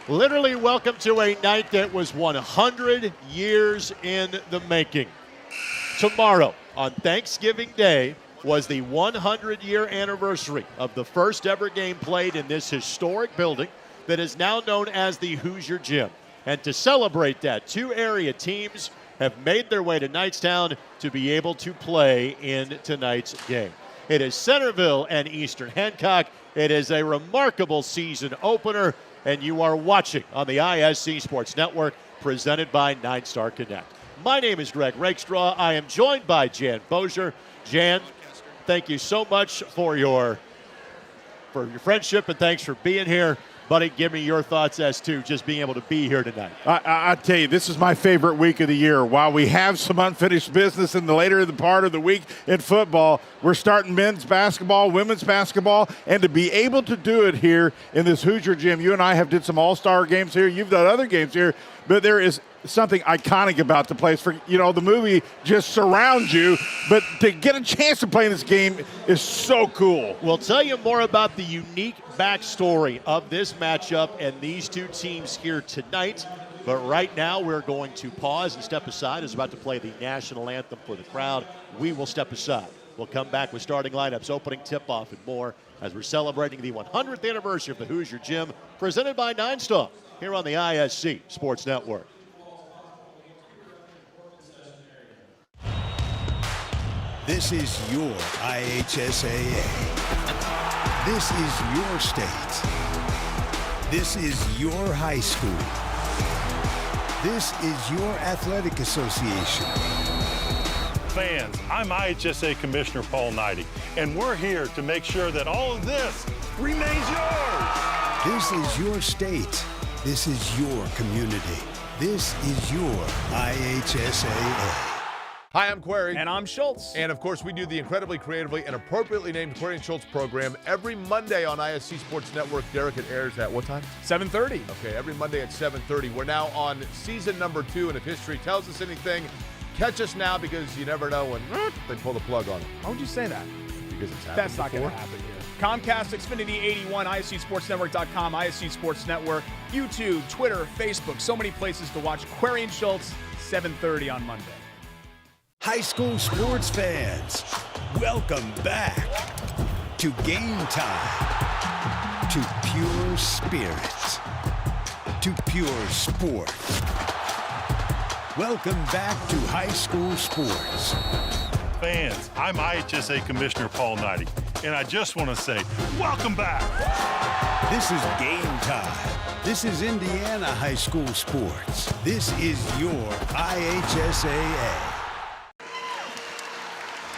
Literally welcome to a night that was 100 years in the making. Tomorrow, on Thanksgiving Day, was the 100-year anniversary of the first ever game played in this historic building that is now known as the Hoosier Gym. And to celebrate that, two area teams have made their way to Knightstown to be able to play in tonight's game. It is Centerville and Eastern Hancock. It is a remarkable season opener, and you are watching on the IHSAA Sports Network, presented by Nine Star Connect. My name is Greg Rakestraw. I am joined by Jan Bozier. Jan, thank you so much for your friendship, and thanks for being here. Buddy, give me your thoughts as to just being able to be here tonight. I tell you, this is my favorite week of the year. While we have some unfinished business in the later part of the week in football, we're starting men's basketball, women's basketball, and to be able to do it here in this Hoosier Gym. You and I have did some all-star games here. You've done other games here, but there is something iconic about the place. For the movie just surrounds you, but to get a chance to play in this game is so cool. We'll tell you more about the unique backstory of this matchup and these two teams here tonight. But right now, we're going to pause and step aside. It's about to play the national anthem for the crowd. We will step aside. We'll come back with starting lineups, opening tip-off, and more as we're celebrating the 100th anniversary of the Hoosier Gym, presented by Nine Star here on the IHSAA Sports Network. This is your IHSAA. This is your state. This is your high school. This is your athletic association. Fans, I'm IHSAA Commissioner Paul Knighty, and we're here to make sure that all of this remains yours. This is your state. This is your community. This is your IHSAA. Hi, I'm Query. And I'm Schultz. And of course, we do the incredibly creatively and appropriately named Query and Schultz program every Monday on IHSAA Sports Network. Derek, it airs at what time? 7:30. Okay, every Monday at 7:30. We're now on season number 2, and if history tells us anything, catch us now, because you never know when they pull the plug on it. How would you say that? Because it's happened That's not going to happen here. Comcast, Xfinity 81, IHSAASportsNetwork.com, IHSAA Sports Network, YouTube, Twitter, Facebook, so many places to watch Query and Schultz, 7:30 on Monday. High school sports fans, welcome back to Game Time, to pure spirit, to pure sport. Welcome back to high school sports. Fans, I'm IHSAA Commissioner Paul Knighty, and I just want to say, welcome back. This is Game Time. This is Indiana high school sports. This is your IHSAA.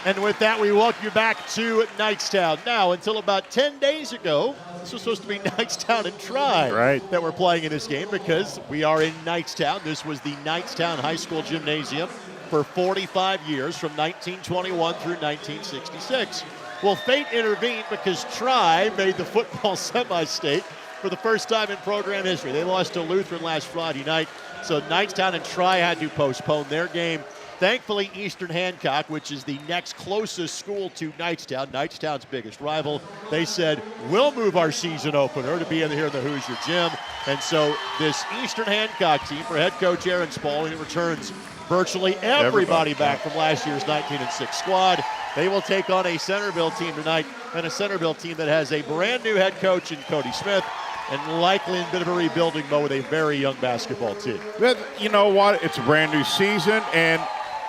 And with that, we welcome you back to Knightstown. Now, until about 10 days ago, this was supposed to be Knightstown and Tri that were playing in this game, because we are in Knightstown. This was the Knightstown High School Gymnasium for 45 years, from 1921 through 1966. Well, fate intervened, because Tri made the football semi-state for the first time in program history. They lost to Lutheran last Friday night, so Knightstown and Tri had to postpone their game. Thankfully, Eastern Hancock, which is the next closest school to Knightstown, Knightstown's biggest rival, they said, we'll move our season opener to be in here in the Hoosier Gym. And so this Eastern Hancock team, for head coach Aaron Spalding, returns virtually everybody back from last year's 19-6 squad. They will take on a Centerville team tonight, and a Centerville team that has a brand new head coach in Cody Smith, and likely in a bit of a rebuilding mode with a very young basketball team. But you know what? It's a brand new season, and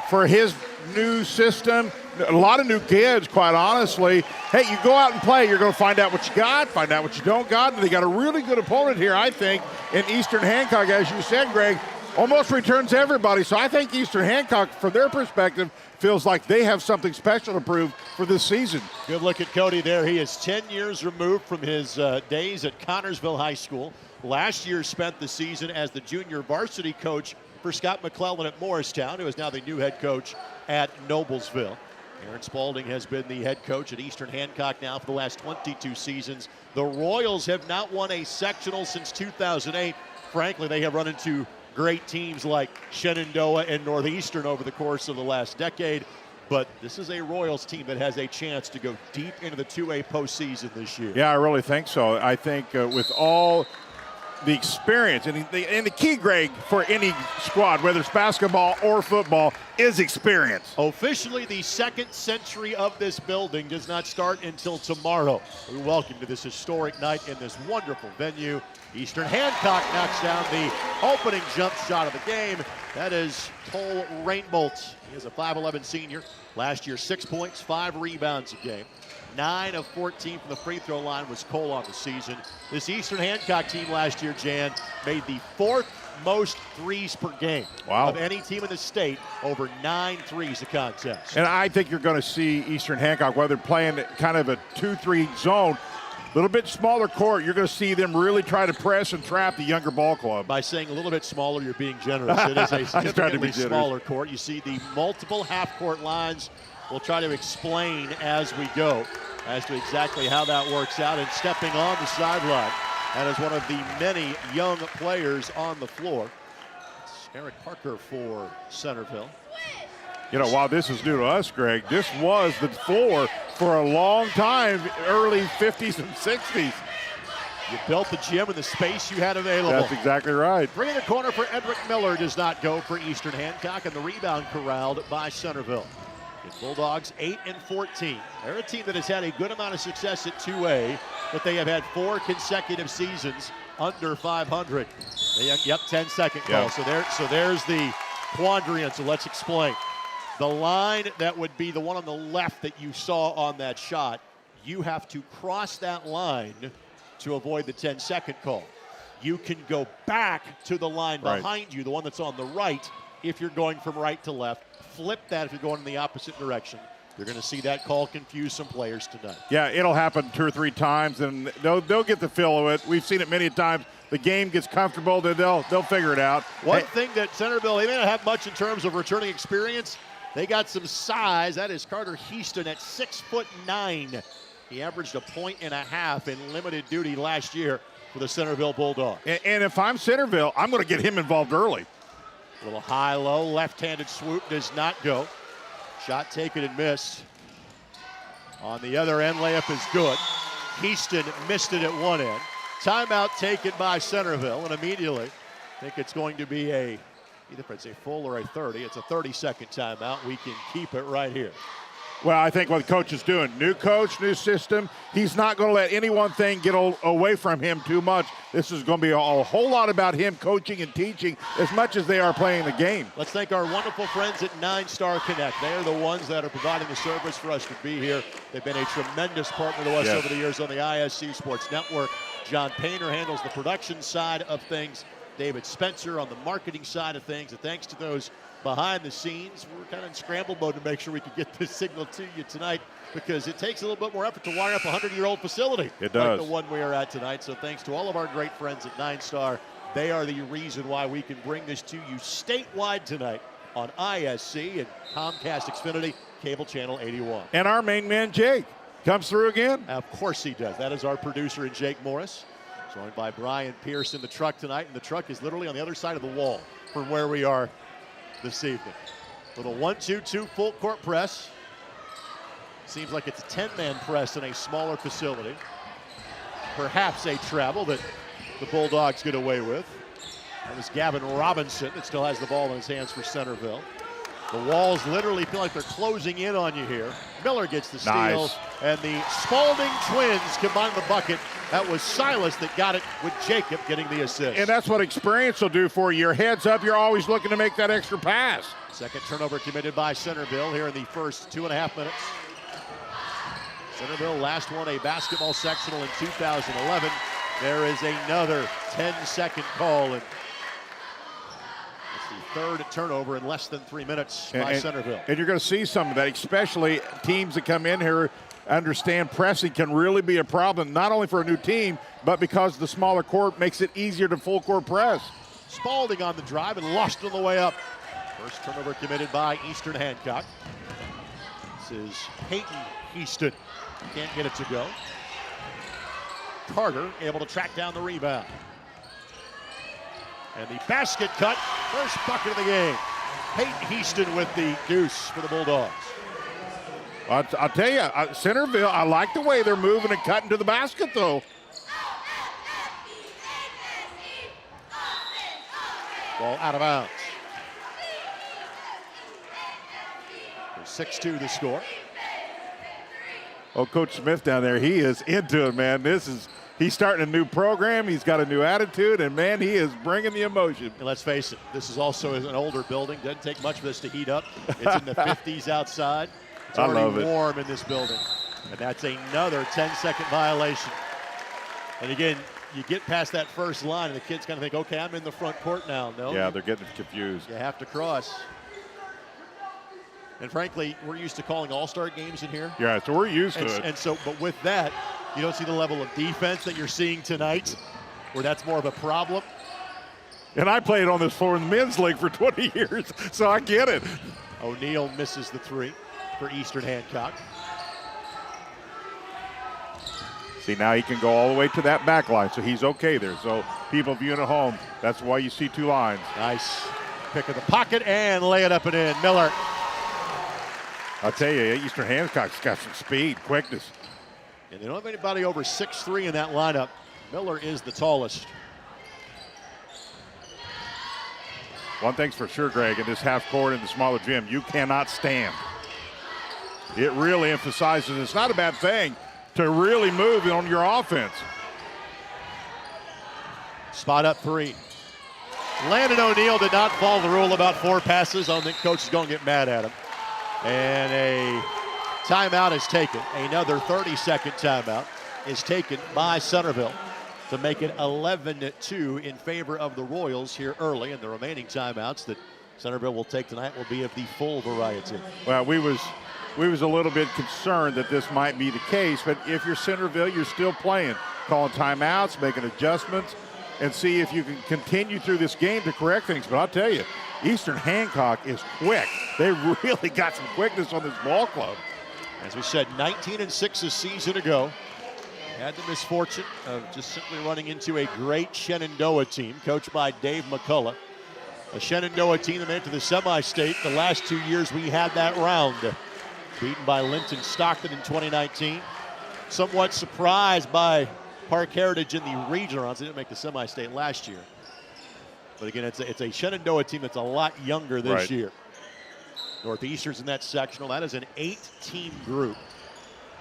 for his new system, a lot of new kids, quite honestly. Hey, you go out and play, you're going to find out what you got, find out what you don't got. And they got a really good opponent here, I think, in Eastern Hancock, as you said, Greg, almost returns everybody. So I think Eastern Hancock, from their perspective, feels like they have something special to prove for this season. Good look at Cody there. He is 10 years removed from his days at Connorsville High School. Last year spent the season as the junior varsity coach for Scott McClellan at Morristown, who is now the new head coach at Noblesville. Aaron Spalding has been the head coach at Eastern Hancock now for the last 22 seasons. The Royals have not won a sectional since 2008. Frankly, they have run into great teams like Shenandoah and Northeastern over the course of the last decade. But this is a Royals team that has a chance to go deep into the 2A postseason this year. Yeah, I really think so. I think with all the experience. And the key, Greg, for any squad, whether it's basketball or football, is experience. Officially, the second century of this building does not start until tomorrow. We welcome to this historic night in this wonderful venue. Eastern Hancock knocks down the opening jump shot of the game. That is Cole Rainbolt. He is a 5'11 senior. Last year, 6 points, 5 rebounds a game. 9 of 14 from the free throw line was Cole on the season. This Eastern Hancock team last year, Jan, made the 4th most threes per game of any team in the state, over 9 threes a contest. And I think you're going to see Eastern Hancock, whether playing kind of a 2-3 zone, a little bit smaller court, you're going to see them really try to press and trap the younger ball club. By saying a little bit smaller, you're being generous. It is a significantly smaller court. You see the multiple half-court lines. We'll try to explain as we go as to exactly how that works out. And stepping on the sideline, and as one of the many young players on the floor, it's Eric Parker for Centerville. You know, while this is new to us, Greg, this was the floor for a long time, early 50s and 60s. You built the gym in the space you had available. That's exactly right. Three in the corner for Edric Miller does not go for Eastern Hancock, and the rebound corralled by Centerville. The Bulldogs 8 and 14. They're a team that has had a good amount of success at 2A, but they have had 4 consecutive seasons under 500. 10-second call. Yep. So there's the quandary, and so let's explain. The line that would be the one on the left that you saw on that shot, you have to cross that line to avoid the 10-second call. You can go back to the line behind you, the one that's on the right, if you're going from right to left. Flip that if you're going in the opposite direction. You're going to see that call confuse some players tonight. Yeah, it'll happen 2 or 3 times, and they'll get the feel of it. We've seen it many times. The game gets comfortable, then they'll figure it out. One thing that Centerville, they may not have much in terms of returning experience. They got some size. That is Carter Heaston at 6'9". He averaged 1.5 points in limited duty last year for the Centerville Bulldogs. And if I'm Centerville, I'm going to get him involved early. A little high-low, left-handed swoop does not go. Shot taken and missed. On the other end, layup is good. Heaston missed it at one end. Timeout taken by Centerville, and immediately, I think it's going to be either if it's a full or a 30, it's a 30-second timeout. We can keep it right here. Well, I think what the coach is doing, new coach, new system, he's not going to let any one thing get away from him too much. This is going to be a whole lot about him coaching and teaching as much as they are playing the game. Let's thank our wonderful friends at 9-Star Connect. They are the ones that are providing the service for us to be here. They've been a tremendous partner to us over the years on the ISC Sports Network. John Painter handles the production side of things. David Spencer on the marketing side of things. And thanks to those behind the scenes, we're kind of in scramble mode to make sure we can get this signal to you tonight, because it takes a little bit more effort to wire up a 100-year-old facility. It does. Like the one we are at tonight. So thanks to all of our great friends at 9-Star. They are the reason why we can bring this to you statewide tonight on ISC and Comcast Xfinity, cable channel 81. And our main man, Jake, comes through again. Of course he does. That is our producer, Jake Morris, joined by Brian Pierce in the truck tonight. And the truck is literally on the other side of the wall from where we are this evening. Little 1-2-2 full court press. Seems like it's a 10-man press in a smaller facility. Perhaps a travel that the Bulldogs get away with. That was Gavin Robinson that still has the ball in his hands for Centerville. The walls literally feel like they're closing in on you here. Miller gets the steal. Nice. And the Spalding twins combine the bucket. That was Silas that got it, with Jacob getting the assist. And that's what experience will do for you. Your head's up, you're always looking to make that extra pass. Second turnover committed by Centerville here in the first 2.5 minutes. Centerville last won a basketball sectional in 2011. There is another 10-second call, and it's the third turnover in less than 3 minutes by Centerville. And you're going to see some of that, especially teams that come in here understand pressing can really be a problem, not only for a new team, but because the smaller court makes it easier to full court press. Spalding on the drive and lost on the way up. First turnover committed by Eastern Hancock. This is Peyton Heaston. Can't get it to go. Carter able to track down the rebound. And the basket cut. First bucket of the game. Peyton Heaston with the deuce for the Bulldogs. I'll tell you, Centerville, I like the way they're moving and cutting to the basket, though. Ball out of bounds. 6-2 the score. Oh, Coach Smith down there, he is into it, man. He's starting a new program. He's got a new attitude, and, man, he is bringing the emotion. And let's face it, this is also an older building. Doesn't take much for this to heat up. It's in the 50s outside. It's already warm in this building. And that's another 10-second violation. And, again, you get past that first line, and the kids kind of think, okay, I'm in the front court now. No. Yeah, they're getting confused. You have to cross. And frankly, we're used to calling all-star games in here. Yeah, so we're used to it. And so, but with that, you don't see the level of defense that you're seeing tonight, where that's more of a problem. And I played on this floor in the men's league for 20 years, so I get it. O'Neal misses the three for Eastern Hancock. See, now he can go all the way to that back line, so he's okay there. So people viewing at home, that's why you see two lines. Nice pick of the pocket and lay it up and in. Miller. I'll tell you, Eastern Hancock's got some speed, quickness. And they don't have anybody over 6'3" in that lineup. Miller is the tallest. One thing's for sure, Greg, in this half court in the smaller gym, you cannot stand. It really emphasizes it's not a bad thing to really move on your offense. Spot up three. Landon O'Neal did not follow the rule about 4 passes. I don't think coach is going to get mad at him. And a timeout is taken. Another 30-second timeout is taken by Centerville to make it 11-2 in favor of the Royals here early. And the remaining timeouts that Centerville will take tonight will be of the full variety. Well, we was a little bit concerned that this might be the case, but if you're Centerville, you're still playing, calling timeouts, making adjustments, and see if you can continue through this game to correct things. But I'll tell you, Eastern Hancock is quick. They really got some quickness on this ball club. As we said, 19-6 a season ago. Had the misfortune of just simply running into a great Shenandoah team, coached by Dave McCullough. A Shenandoah team that made it to the semi-state. The last 2 years we had that round. Beaten by Linton Stockton in 2019. Somewhat surprised by Park Heritage in the regional rounds. They didn't make the semi-state last year. But again, it's a Shenandoah team that's a lot younger this year. Northeastern's in that sectional. That is an 8-team group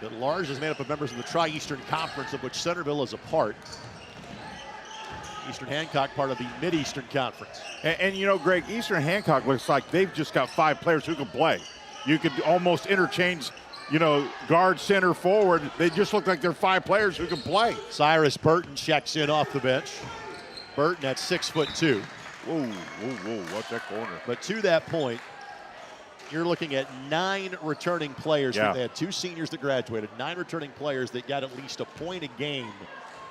that largely is made up of members of the Tri-Eastern Conference, of which Centerville is a part. Eastern Hancock part of the Mid-Eastern Conference. And you know, Greg, Eastern Hancock looks like they've just got 5 players who can play. You could almost interchange, you know, guard, center, forward. They just look like they're 5 players who can play. Cyrus Burton checks in off the bench. Burton at 6'2". Whoa, watch that corner. But to that point, you're looking at 9 returning players. Yeah. They had 2 seniors that graduated, 9 returning players that got at least a point a game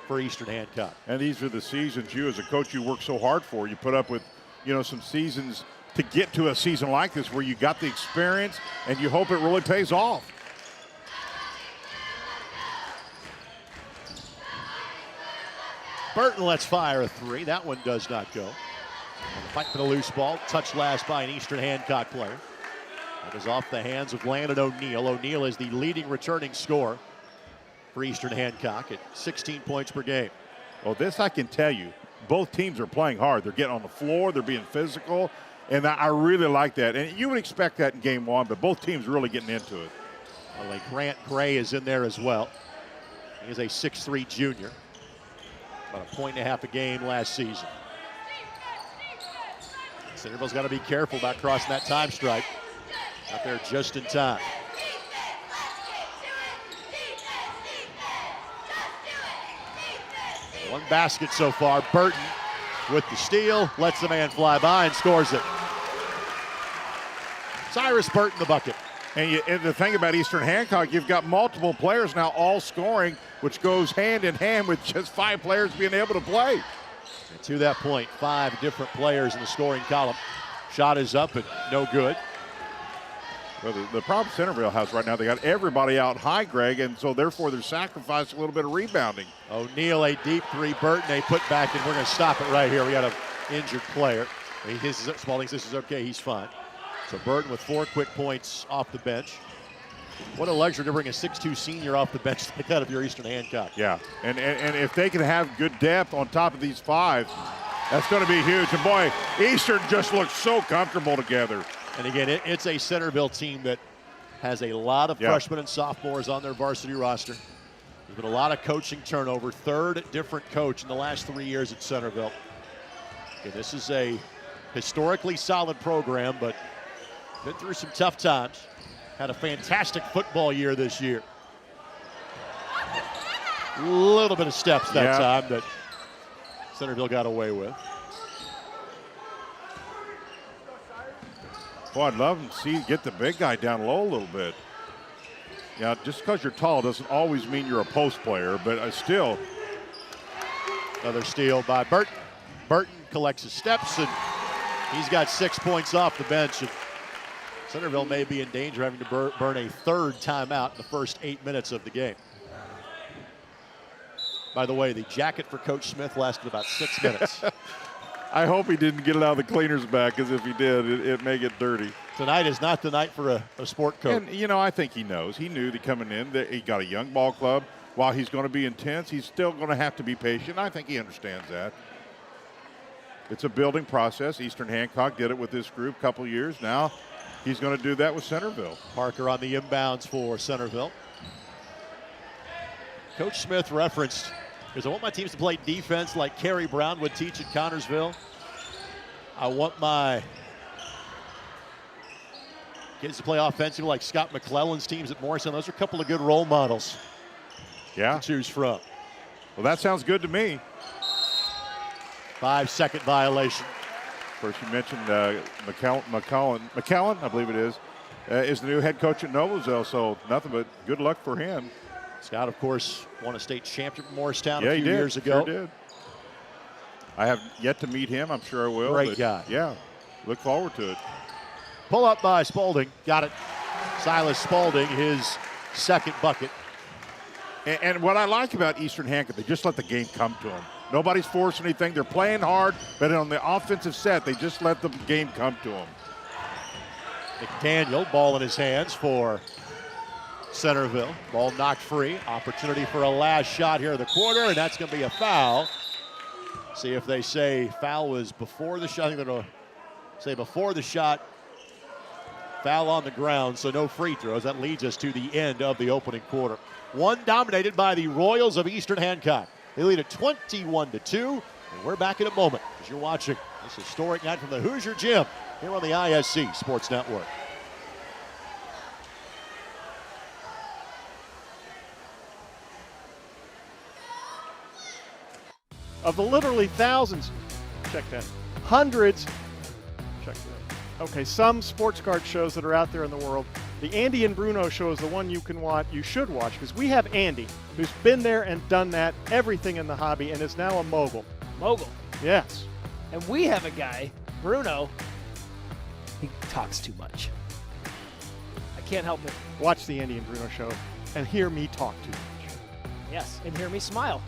for Eastern Hancock. And these are the seasons you, as a coach, you work so hard for. You put up with, you know, some seasons to get to a season like this where you got the experience and you hope it really pays off. Burton lets fire a 3. That one does not go. Fight for the loose ball. Touched last by an Eastern Hancock player. That is off the hands of Landon O'Neal. O'Neal is the leading returning scorer for Eastern Hancock at 16 points per game. Well, this I can tell you. Both teams are playing hard. They're getting on the floor. They're being physical. And I really like that. And you would expect that in game 1, but both teams really getting into it. Well, like Grant Gray is in there as well. He is a 6'3" junior. About a point and a half a game last season. Centerville's got to be careful about crossing that time stripe. Out there just in time. One basket so far. Burton with the steal, lets the man fly by and scores it. Cyrus Burton the bucket. And the thing about Eastern Hancock, you've got multiple players now all scoring, which goes hand in hand with just 5 players being able to play. And to that point, 5 different players in the scoring column. Shot is up and no good. Well, the problem Centerville has right now, they got everybody out high, Greg, and so therefore they're sacrificing a little bit of rebounding. O'Neal, a deep 3. Burton, a put back, and we're going to stop it right here. We got an injured player. Spalding says this is okay, he's fine. So Burton with 4 quick points off the bench. What a luxury to bring a 6'2" senior off the bench like that if you're Eastern Hancock. Yeah, and if they can have good depth on top of these 5, That's going to be huge. And boy, Eastern just looks so comfortable together. And again, it's a Centerville team that has a lot of freshmen and sophomores on their varsity roster. There's been a lot of coaching turnover. Third different coach in the last 3 years at Centerville. Okay, this is a historically solid program, but been through some tough times. Had a fantastic football year this year. A little bit of steps that time that Centerville got away with. Boy, I'd love to see get the big guy down low a little bit. Yeah, just because you're tall doesn't always mean you're a post player, but still. Another steal by Burton. Burton collects his steps, and he's got 6 points off the bench. And Centerville may be in danger of having to burn a third timeout in the first 8 minutes of the game. By the way, the jacket for Coach Smith lasted about 6 minutes. I hope he didn't get it out of the cleaner's bag, because if he did, it may get dirty. Tonight is not the night for a sport coat. And, you know, I think he knows. He knew that coming in that he got a young ball club. While he's going to be intense, he's still going to have to be patient. I think he understands that. It's a building process. Eastern Hancock did it with this group a couple years. Now he's going to do that with Centerville. Parker on the inbounds for Centerville. Coach Smith referenced, because I want my teams to play defense like Kerry Brown would teach at Connorsville. I want my kids to play offensive like Scott McClellan's teams at Morrison. Those are a couple of good role models to choose from. Well, that sounds good to me. 5-second violation. First, you mentioned McCallum, I believe it is the new head coach at Noblesville, so nothing but good luck for him. Scott, of course, won a state championship at Morristown a few he did. years ago. Sure did. I have yet to meet him. I'm sure I will. Great guy. Yeah, look forward to it. Pull up by Spalding. Got it. Silas Spalding, his second bucket. And what I like about Eastern Hancock, they just let the game come to them. Nobody's forcing anything. They're playing hard, but on the offensive set, they just let the game come to them. McDaniel, ball in his hands for Centerville. Ball knocked free. Opportunity for a last shot here in the quarter, and that's going to be a foul. See if they say foul was before the shot. I think they're going to say before the shot. Foul on the ground, so no free throws. That leads us to the end of the opening quarter. One dominated by the Royals of Eastern Hancock. They lead at 21-2, and we're back in a moment as you're watching this historic night from the Hoosier Gym here on the ISC Sports Network. Of the literally thousands, check that, hundreds, check that. Okay, some sports card shows that are out there in the world. The Andy and Bruno show is the one you can watch, you should watch, because we have Andy, who's been there and done that, everything in the hobby, and is now a mogul. Mogul. Yes. And we have a guy, Bruno, he talks too much. I can't help it. Watch the Andy and Bruno show and hear me talk too much. Yes, and hear me smile.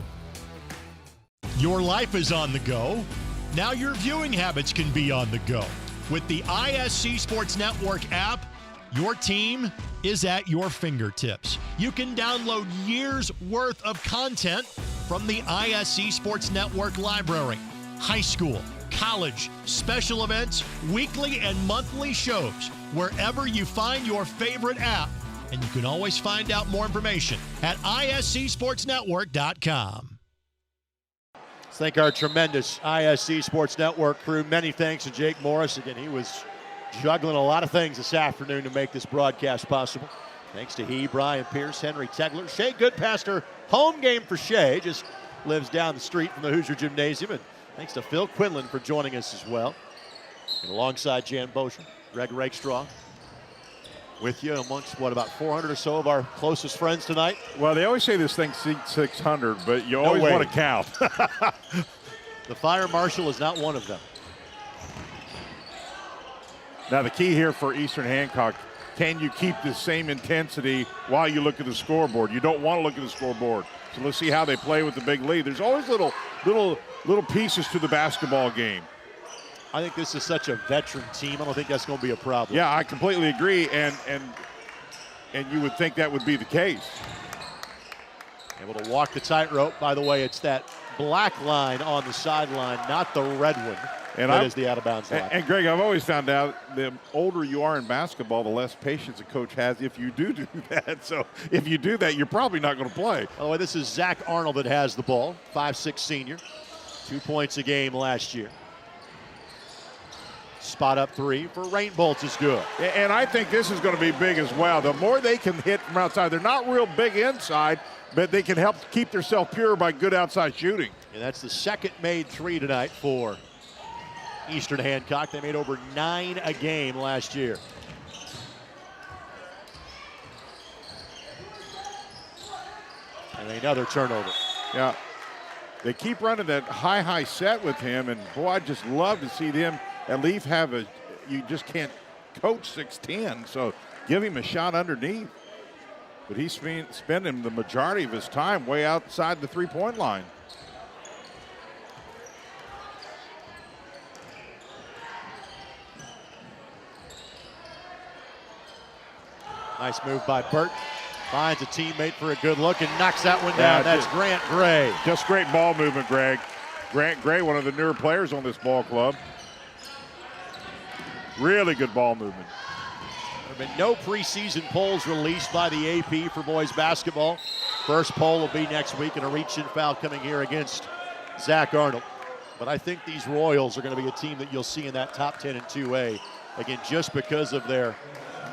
Your life is on the go. Now your viewing habits can be on the go. With the ISC Sports Network app, your team is at your fingertips. You can download years' worth of content from the ISC Sports Network library. High school, college, special events, weekly and monthly shows, wherever you find your favorite app. And you can always find out more information at iscsportsnetwork.com. Let's thank our tremendous ISC Sports Network crew. Many thanks to Jake Morris. Again, he was juggling a lot of things this afternoon to make this broadcast possible. Thanks to Brian Pierce, Henry Tegler, Shea Goodpaster. Home game for Shea, just lives down the street from the Hoosier Gymnasium. And thanks to Phil Quinlan for joining us as well. And alongside Jan Bosher, Greg Rakestraw, with you amongst, about 400 or so of our closest friends tonight. Well, they always say this thing seats 600, but you always want to count. The fire marshal is not one of them. Now, the key here for Eastern Hancock, can you keep the same intensity while you look at the scoreboard? You don't want to look at the scoreboard. So let's see how they play with the big lead. There's always little pieces to the basketball game. I think this is such a veteran team. I don't think that's going to be a problem. Yeah, I completely agree, and you would think that would be the case. Able to walk the tightrope. By the way, it's that black line on the sideline, not the red one. And that is the out-of-bounds line. And Greg, I've always found out the older you are in basketball, the less patience a coach has if you do that. So if you do that, you're probably not going to play. By the way, this is Zach Arnold that has the ball, 5'6" senior, 2 points a game last year. Spot up three for Rainbolts is good. And I think this is going to be big as well. The more they can hit from outside, they're not real big inside, but they can help keep themselves pure by good outside shooting. And that's the second made three tonight for Eastern Hancock. They made over 9 a game last year. And another turnover. Yeah. They keep running that high set with him, and boy, I'd just love to see them at least have a, you just can't coach 6'10", so give him a shot underneath. But he's spending the majority of his time way outside the three-point line. Nice move by Burt. Finds a teammate for a good look and knocks that one down. That's Grant Gray. Just great ball movement, Greg. Grant Gray, one of the newer players on this ball club. Really good ball movement. There have been no preseason polls released by the AP for boys basketball. First poll will be next week, and a reach-in foul coming here against Zach Arnold. But I think these Royals are going to be a team that you'll see in that top 10 in 2A. Again, just because of their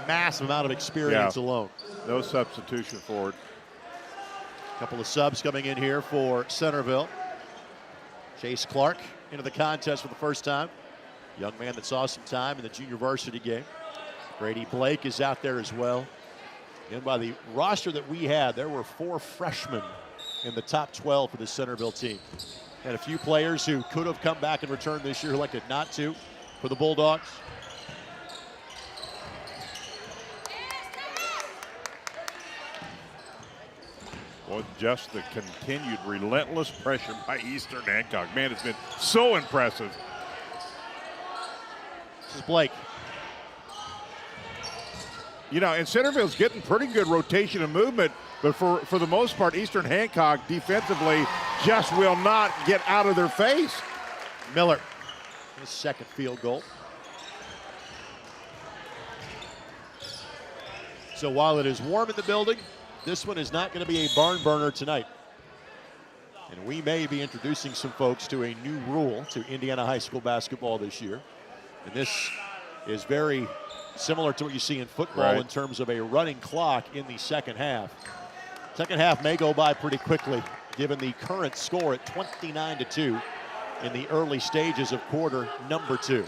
massive amount of experience alone. No substitution for it. A couple of subs coming in here for Centerville. Chase Clark into the contest for the first time. Young man that saw some time in the junior varsity game. Brady Blake is out there as well. And by the roster that we had, there were 4 freshmen in the top 12 for the Centerville team. Had a few players who could have come back and returned this year, elected not to for the Bulldogs. Well, just the continued relentless pressure by Eastern Hancock. Man, it's been so impressive. This is Blake. You know, and Centerville's getting pretty good rotation and movement, but for the most part, Eastern Hancock defensively just will not get out of their face. Miller, his second field goal. So while it is warm in the building, this one is not going to be a barn burner tonight. And we may be introducing some folks to a new rule to Indiana high school basketball this year. And this is very similar to what you see in football in terms of a running clock in the second half. Second half may go by pretty quickly, given the current score at 29-2 in the early stages of quarter number 2.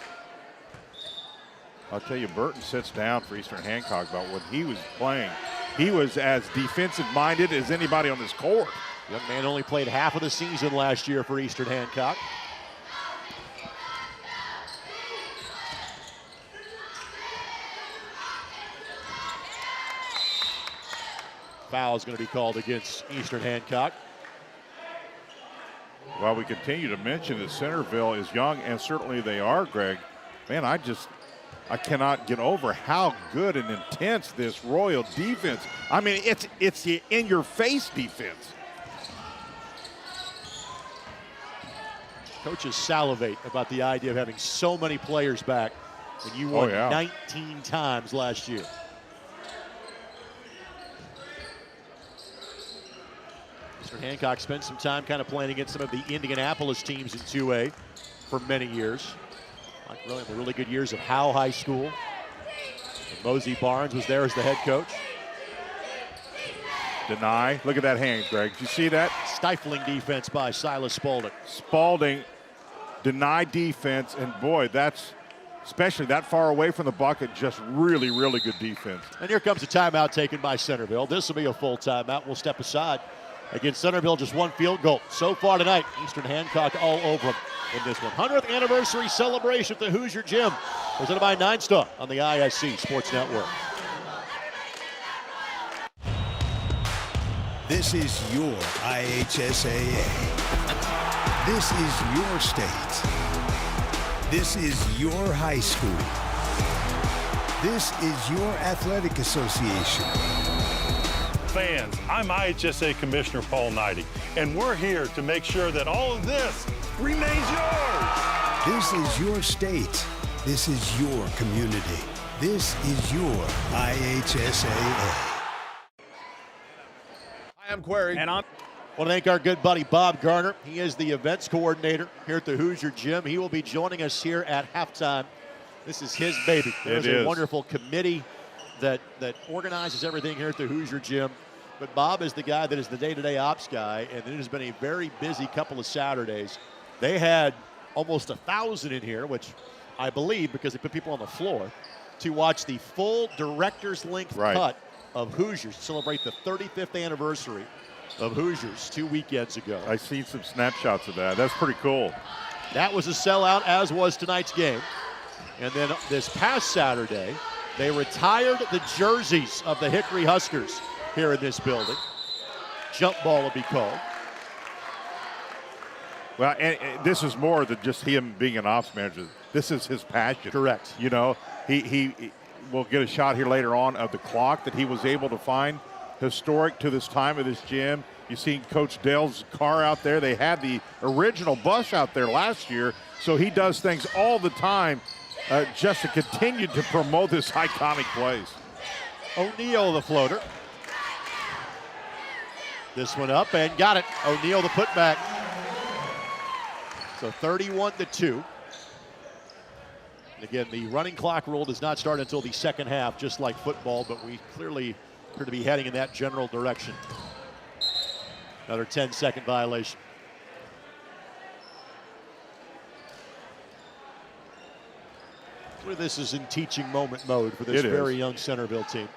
I'll tell you, Burton sits down for Eastern Hancock about when he was playing. He was as defensive-minded as anybody on this court. Young man only played half of the season last year for Eastern Hancock. Foul is going to be called against Eastern Hancock. While we continue to mention that Centerville is young, and certainly they are, Greg, man, I cannot get over how good and intense this Royal defense. I mean, it's the in-your-face defense. Coaches salivate about the idea of having so many players back when you won 19 times last year. Eastern Hancock spent some time kind of playing against some of the Indianapolis teams in 2A for many years. Like really the really good years of Howe High School. And Mosey Barnes was there as the head coach. Deny. Look at that hand, Greg. Did you see that? Stifling defense by Silas Spaulding. Spaulding, deny defense, and boy, that's, especially that far away from the bucket, just really, really good defense. And here comes a timeout taken by Centerville. This will be a full timeout. We'll step aside. Against Centerville, just one field goal. So far tonight, Eastern Hancock all over them in this 100th anniversary celebration at the Hoosier Gym. Presented by Knightstown on the IHSAA Sports Network. This is your IHSAA. This is your state. This is your high school. This is your athletic association. Fans, I'm IHSAA Commissioner Paul Knighty, And we're here to make sure that all of this remains yours. This is your state. This is your community. This is your IHSAA. I'm Query. And on. I want to thank our good buddy Bob Garner. He is the events coordinator here at the Hoosier Gym. He will be joining us here at halftime. This is his baby. There's a wonderful committee that organizes everything here at the Hoosier Gym. But Bob is the guy that is the day-to-day ops guy, and it has been a very busy couple of Saturdays. They had almost 1,000 in here, which I believe because they put people on the floor, to watch the full director's length cut of Hoosiers to celebrate the 35th anniversary of Hoosiers 2 weekends ago. I've seen some snapshots of that. That's pretty cool. That was a sellout, as was tonight's game. And then this past Saturday, they retired the jerseys of the Hickory Huskers here in this building. Jump ball will be called. Well, and this is more than just him being an ops manager. This is his passion. Correct. You know, he will get a shot here later on of the clock that he was able to find. Historic to this time of this gym. You've seen Coach Dale's car out there. They had the original bus out there last year, so he does things all the time just to continue to promote this iconic place. O'Neal the floater. This one up and got it. O'Neal the putback. So 31-2. And again, the running clock rule does not start until the second half, just like football, but we clearly appear to be heading in that general direction. Another 10-second violation. This is in teaching moment mode for this very young Centerville team.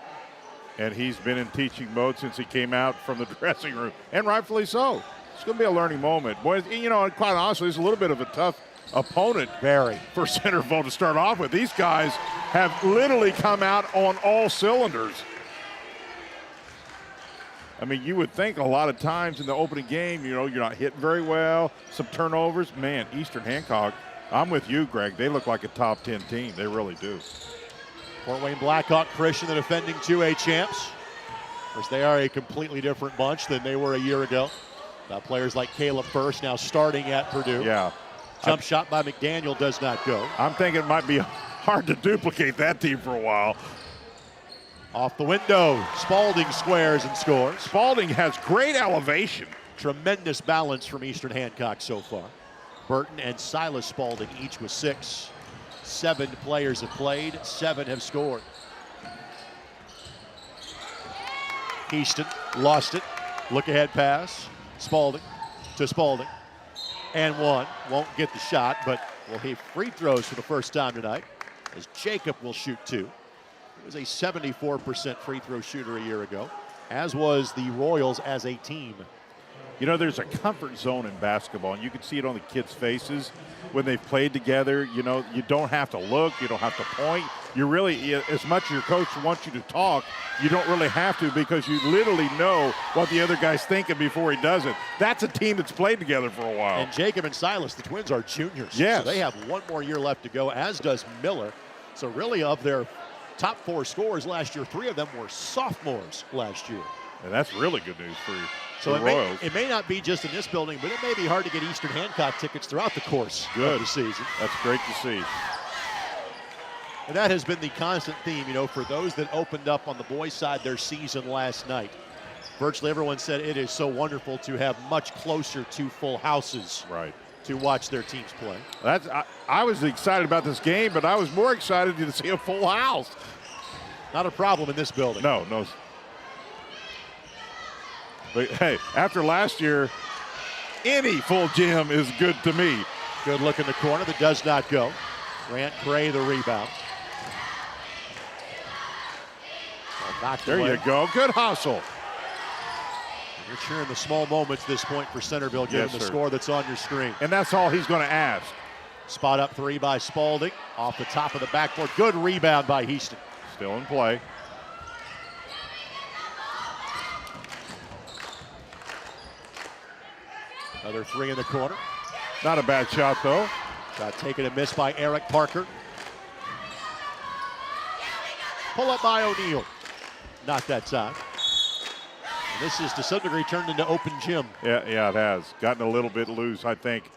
And he's been in teaching mode since he came out from the dressing room, and rightfully so. It's going to be a learning moment. Boys, you know, quite honestly, it's a little bit of a tough opponent for Centerville to start off with. These guys have literally come out on all cylinders. I mean, you would think a lot of times in the opening game, you know, you're not hitting very well, some turnovers. Man, Eastern Hancock, I'm with you, Greg. They look like a top 10 team. They really do. Fort Wayne Blackhawk Christian, the defending 2A champs. Of course, they are a completely different bunch than they were a year ago. Players like Caleb First now starting at Purdue. Yeah. Jump shot by McDaniel does not go. I'm thinking it might be hard to duplicate that team for a while. Off the window, Spalding squares and scores. Spalding has great elevation. Tremendous balance from Eastern Hancock so far. Burton and Silas Spalding each with 6. 7 players have played, 7 have scored. Easton lost it. Look ahead pass. Spalding to Spalding. And one. Won't get the shot, but will he free throws for the first time tonight as Jacob will shoot 2. He was a 74% free throw shooter a year ago, as was the Royals as a team. You know, there's a comfort zone in basketball, and you can see it on the kids' faces when they've played together. You know, you don't have to look, you don't have to point. You really, as much as your coach wants you to talk, you don't really have to because you literally know what the other guy's thinking before he does it. That's a team that's played together for a while. And Jacob and Silas, the twins, are juniors. Yes. So they have 1 more year left to go, as does Miller. So really, of their top 4 scorers last year, 3 of them were sophomores last year. And that's really good news for you. So it may not be just in this building, but it may be hard to get Eastern Hancock tickets throughout the course of the season. That's great to see. And that has been the constant theme, you know, for those that opened up on the boys' side their season last night. Virtually everyone said it is so wonderful to have much closer to full houses to watch their teams play. I was excited about this game, but I was more excited to see a full house. Not a problem in this building. No. But hey, after last year, any full gym is good to me. Good look in the corner that does not go. Grant Gray the rebound. There you go. Good hustle. You're cheering the small moments at this point for Centerville, given the score that's on your screen. And that's all he's going to ask. Spot up 3 by Spalding. Off the top of the backboard. Good rebound by Houston. Still in play. Another 3 in the corner. Not a bad shot, though. Shot taken and missed by Eric Parker. Pull up by O'Neal. Not that time. And this is to some degree turned into open gym. Yeah, it has. Gotten a little bit loose, I think.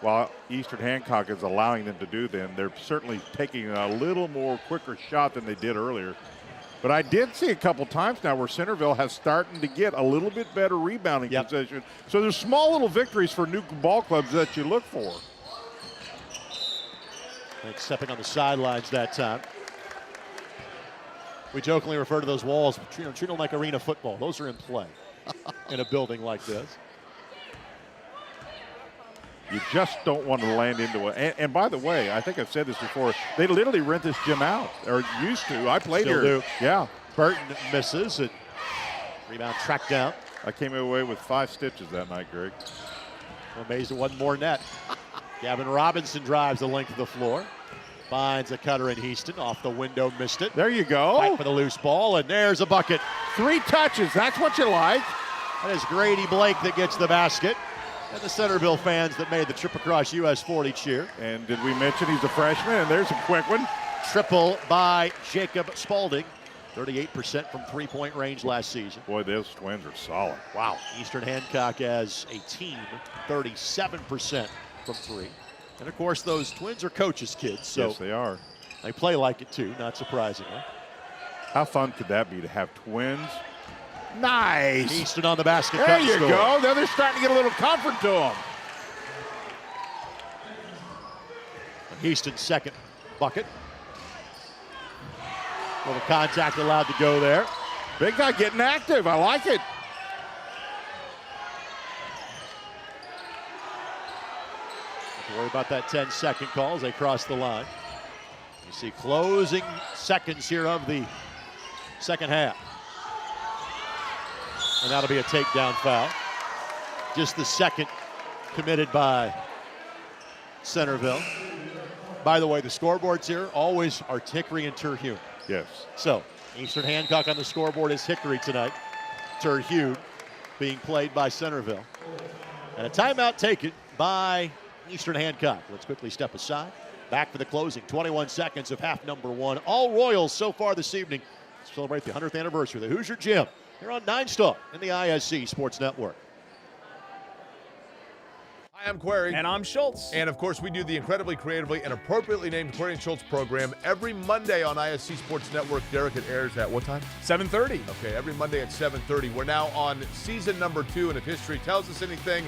While Eastern Hancock is allowing them to do them, they're certainly taking a little more quicker shot than they did earlier. But I did see a couple times now where Centerville has starting to get a little bit better rebounding position. So there's small little victories for new ball clubs that you look for. Like stepping on the sidelines that time. We jokingly refer to those walls, treat them like arena football. Those are in play in a building like this. You just don't want to land into it. And by the way, I think I've said this before, they literally rent this gym out, or used to. I played Still here. do. Yeah. Burton misses and rebound tracked down. I came away with 5 stitches that night, Greg. I'm amazed it wasn't more net. Gavin Robinson drives the length of the floor. Finds a cutter in Houston. Off the window, missed it. There you go. Fight for the loose ball, and there's a bucket. 3 touches. That's what you like. That is Grady Blake that gets the basket. And the Centerville fans that made the trip across US 40 cheer. And did we mention he's a freshman? And there's a quick one. Triple by Jacob Spalding. 38% from three-point range last season. Boy, those Twins are solid. Wow. Eastern Hancock as a team, 37% from 3. And of course, those Twins are coaches' kids. So yes, they are. They play like it too, not surprisingly. How fun could that be to have twins? Nice. Easton on the basket. There you go. Now they're starting to get a little comfort to them. Easton's second bucket. Little contact allowed to go there. Big guy getting active. I like it. Don't worry about that 10-second call as they cross the line. You see closing seconds here of the second half. And that'll be a takedown foul. Just the second committed by Centerville. By the way, the scoreboards here always are Hickory and Terhune. Yes. So Eastern Hancock on the scoreboard is Hickory tonight. Terhune being played by Centerville. And a timeout taken by Eastern Hancock. Let's quickly step aside. Back for the closing. 21 seconds of half number 1. All Royals so far this evening to celebrate the 100th anniversary of the Hoosier Gym here on Knightstown in the IHSAA Sports Network. Hi, I'm Query. And I'm Schultz. And of course, we do the incredibly creatively and appropriately named Query and Schultz program every Monday on IHSAA Sports Network. Derek, it airs at what time? 7:30. Okay, every Monday at 7:30. We're now on season number 2, and if history tells us anything,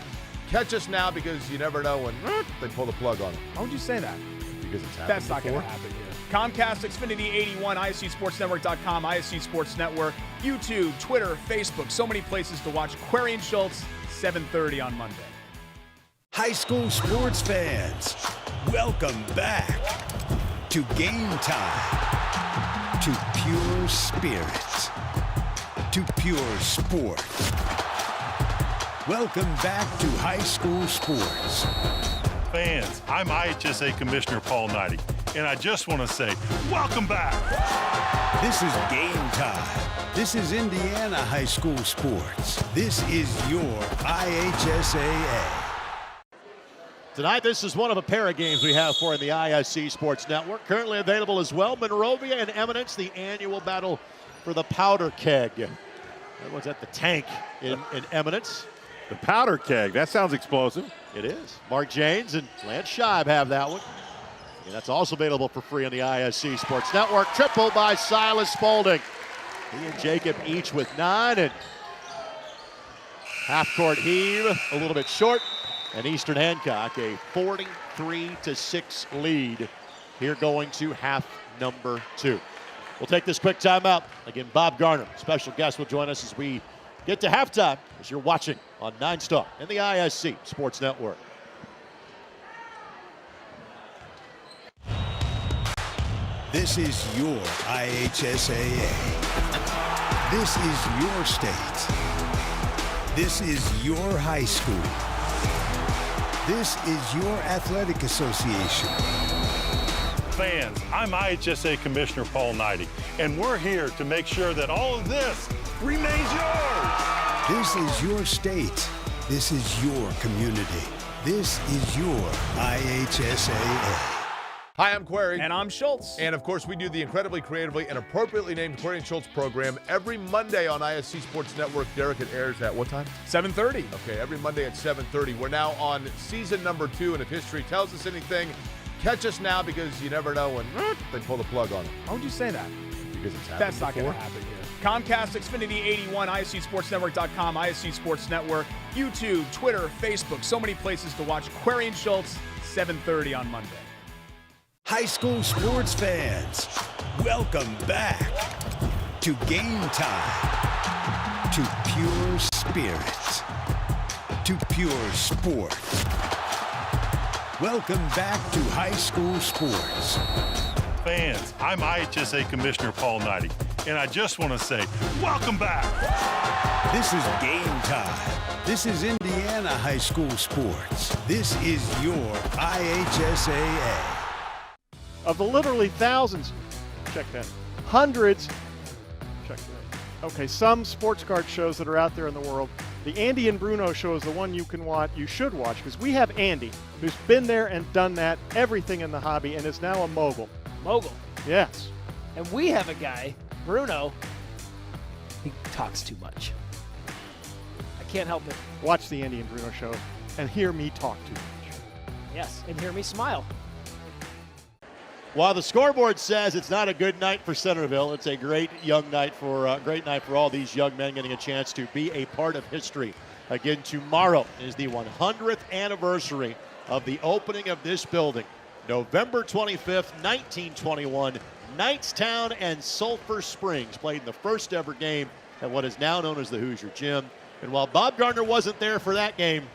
catch us now because you never know when they pull the plug on it. How would you say that? Because it's happened That's not going to happen here. Comcast, Xfinity 81, IHSASportsNetwork.com, IHSAA Sports Network, YouTube, Twitter, Facebook, so many places to watch Query and Schultz, 7:30 on Monday. High school sports fans, welcome back to Game Time, to pure spirit, to pure sport. Welcome back to high school sports. Fans, I'm IHSAA Commissioner Paul Knighty, and I just want to say, welcome back. This is Game Time. This is Indiana high school sports. This is your IHSAA. Tonight, this is one of a pair of games we have for in the IHSAA Sports Network. Currently available as well, Monrovia and Eminence, the annual battle for the powder keg. That was at the tank in Eminence. The powder keg. That sounds explosive. It is. Mark Janes and Lance Scheib have that one. And that's also available for free on the IHSAA Sports Network. Triple by Silas Spalding. He and Jacob each with 9. And half-court heave, a little bit short. And Eastern Hancock, a 43-6 lead here going to half number 2. We'll take this quick timeout. Again, Bob Garner, special guest, will join us as we get to halftime as you're watching on Knightstown and the IHSAA Sports Network. This is your IHSAA. This is your state. This is your high school. This is your athletic association. Fans, I'm IHSAA Commissioner Paul Knighty, and we're here to make sure that all of this remains yours. This is your state. This is your community. This is your IHSAA. Hi, I'm Query. And I'm Schultz. And of course, we do the incredibly creatively and appropriately named Query and Schultz program every Monday on ISC Sports Network. Derek, it airs at what time? 7:30. Okay, every Monday at 7:30. We're now on season number 2, and if history tells us anything, catch us now because you never know when they pull the plug on it. Why would you say that? Because it's happened That's not going before. to happen here. Comcast, Xfinity 81, ISCSportsNetwork.com, ISC Sports Network, YouTube, Twitter, Facebook, so many places to watch Query and Schultz, 7:30 on Monday. High school sports fans, welcome back to Game Time, to pure spirits, to pure sport. Welcome back to high school sports. Fans, I'm IHSAA Commissioner Paul Knighty, and I just want to say, welcome back. This is Game Time. This is Indiana high school sports. This is your IHSAA. Of the literally thousands, check that, hundreds, check that. Okay, some sports card shows that are out there in the world. The Andy and Bruno show is the one you should watch, because we have Andy, who's been there and done that, everything in the hobby, and is now a mogul. Mogul. Yes. And we have a guy, Bruno, he talks too much. I can't help it. Watch the Andy and Bruno show and hear me talk too much. Yes, and hear me smile. While the scoreboard says it's not a good night for Centerville, it's a great night for all these young men getting a chance to be a part of history. Again, tomorrow is the 100th anniversary of the opening of this building. November 25th, 1921, Knightstown and Sulphur Springs played in the first ever game at what is now known as the Hoosier Gym. And while Bob Gardner wasn't there for that game,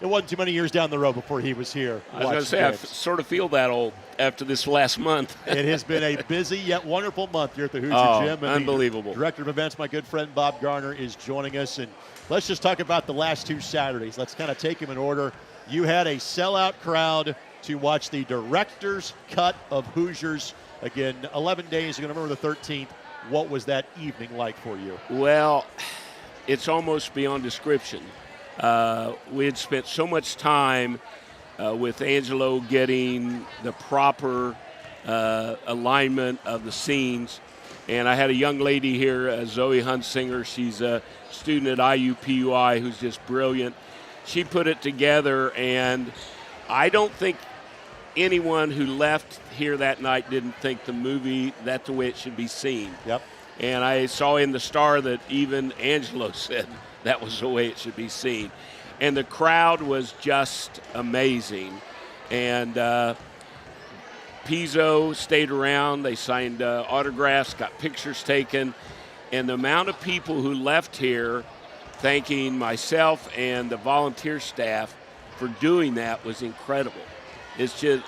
it wasn't too many years down the road before he was here. I was going to say, I sort of feel that old after this last month. It has been a busy yet wonderful month here at the Hoosier Gym. And unbelievable. The director of events, my good friend Bob Garner, is joining us. And let's just talk about the last 2 Saturdays. Let's kind of take them in order. You had a sellout crowd to watch the director's cut of Hoosiers. Again, 11 days, you're going to remember the 13th. What was that evening like for you? Well, it's almost beyond description. We had spent so much time with Angelo getting the proper alignment of the scenes. And I had a young lady here, Zoe Hunsinger. She's a student at IUPUI who's just brilliant. She put it together, and I don't think anyone who left here that night didn't think the movie, that's the way it should be seen. Yep. And I saw in the Star that even Angelo said that was the way it should be seen. And the crowd was just amazing. And Pizzo stayed around. They signed autographs, got pictures taken. And the amount of people who left here thanking myself and the volunteer staff for doing that was incredible. It's just,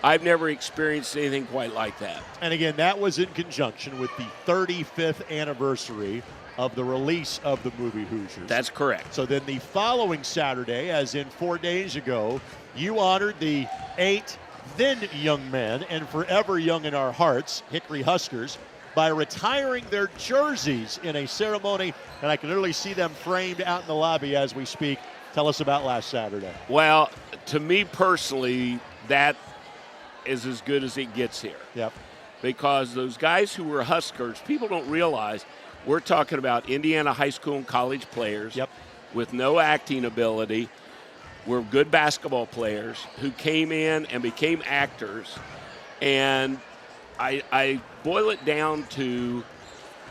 I've never experienced anything quite like that. And again, that was in conjunction with the 35th anniversary of the release of the movie Hoosiers. That's correct. So then the following Saturday, as in 4 days ago, you honored the 8 then young men and forever young in our hearts, Hickory Huskers, by retiring their jerseys in a ceremony, and I can literally see them framed out in the lobby as we speak. Tell us about last Saturday. Well, to me personally, that is as good as it gets here. Yep. Because those guys who were Huskers, people don't realize we're talking about Indiana high school and college players with no acting ability. We're good basketball players who came in and became actors. And I boil it down to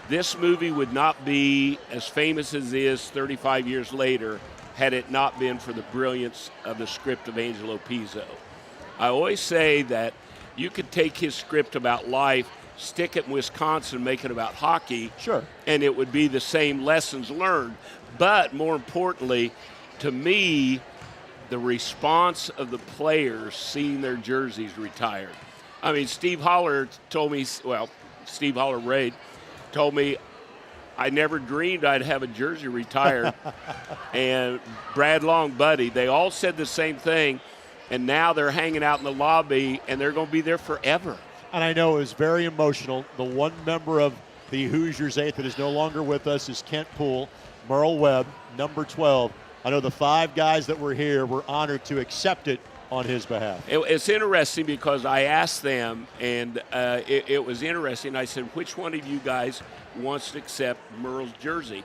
this movie would not be as famous as it is 35 years later had it not been for the brilliance of the script of Angelo Pizzo. I always say that you could take his script about life, stick it in Wisconsin, make it about hockey, sure, and it would be the same lessons learned. But more importantly, to me, the response of the players seeing their jerseys retired. I mean, Steve Holler told me, Steve Holler-Raid told me, I never dreamed I'd have a jersey retired. And Brad Long, Buddy, they all said the same thing. And now they're hanging out in the lobby, and they're going to be there forever. And I know it was very emotional. The one member of the Hoosiers 8 that is no longer with us is Kent Poole, Merle Webb, number 12. I know the 5 guys that were here were honored to accept it on his behalf. It's interesting because I asked them, and it was interesting. I said, which one of you guys wants to accept Merle's jersey?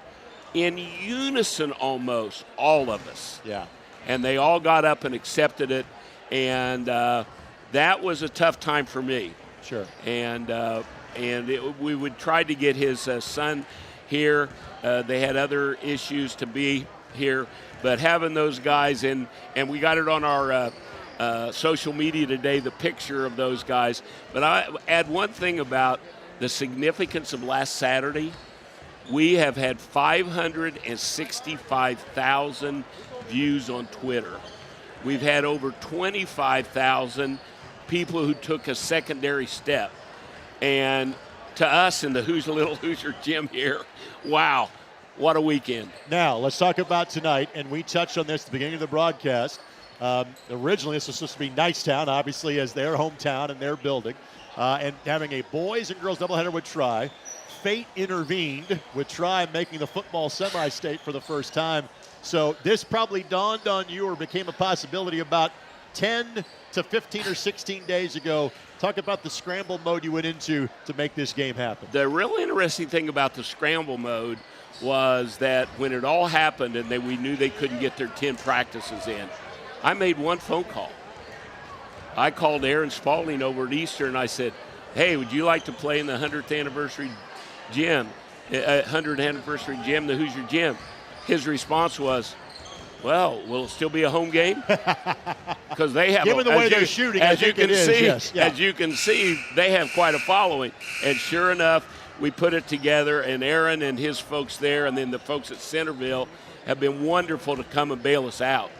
In unison, almost, all of us. Yeah. And they all got up and accepted it, and that was a tough time for me. Sure. And we would try to get his son here. They had other issues to be here, but having those guys and we got it on our social media today, the picture of those guys. But I add one thing about the significance of last Saturday. We have had 565,000 views on Twitter. We've had over 25,000 people who took a secondary step. And to us in the little Hoosier Gym here, wow, what a weekend. Now, let's talk about tonight, and we touched on this at the beginning of the broadcast. Originally, this was supposed to be Knightstown, obviously, as their hometown and their building, and having a boys and girls doubleheader with Tri. Fate intervened with Tri making the football semi-state for the first time. So this probably dawned on you or became a possibility about 10 to 15 or 16 days ago. Talk about the scramble mode you went into to make this game happen. The real interesting thing about the scramble mode was that when it all happened and we knew they couldn't get their 10 practices in, I made one phone call. I called Aaron Spalding over at Easter and I said, hey, would you like to play in the 100th anniversary gym, 100th anniversary gym, the Hoosier Gym? His response was, well, will it still be a home game? Because they have, given the way they're shooting, as you can see, yes. Yeah. as you can see, they have quite a following. And sure enough, we put it together, and Aaron and his folks there, and then the folks at Centerville have been wonderful to come and bail us out.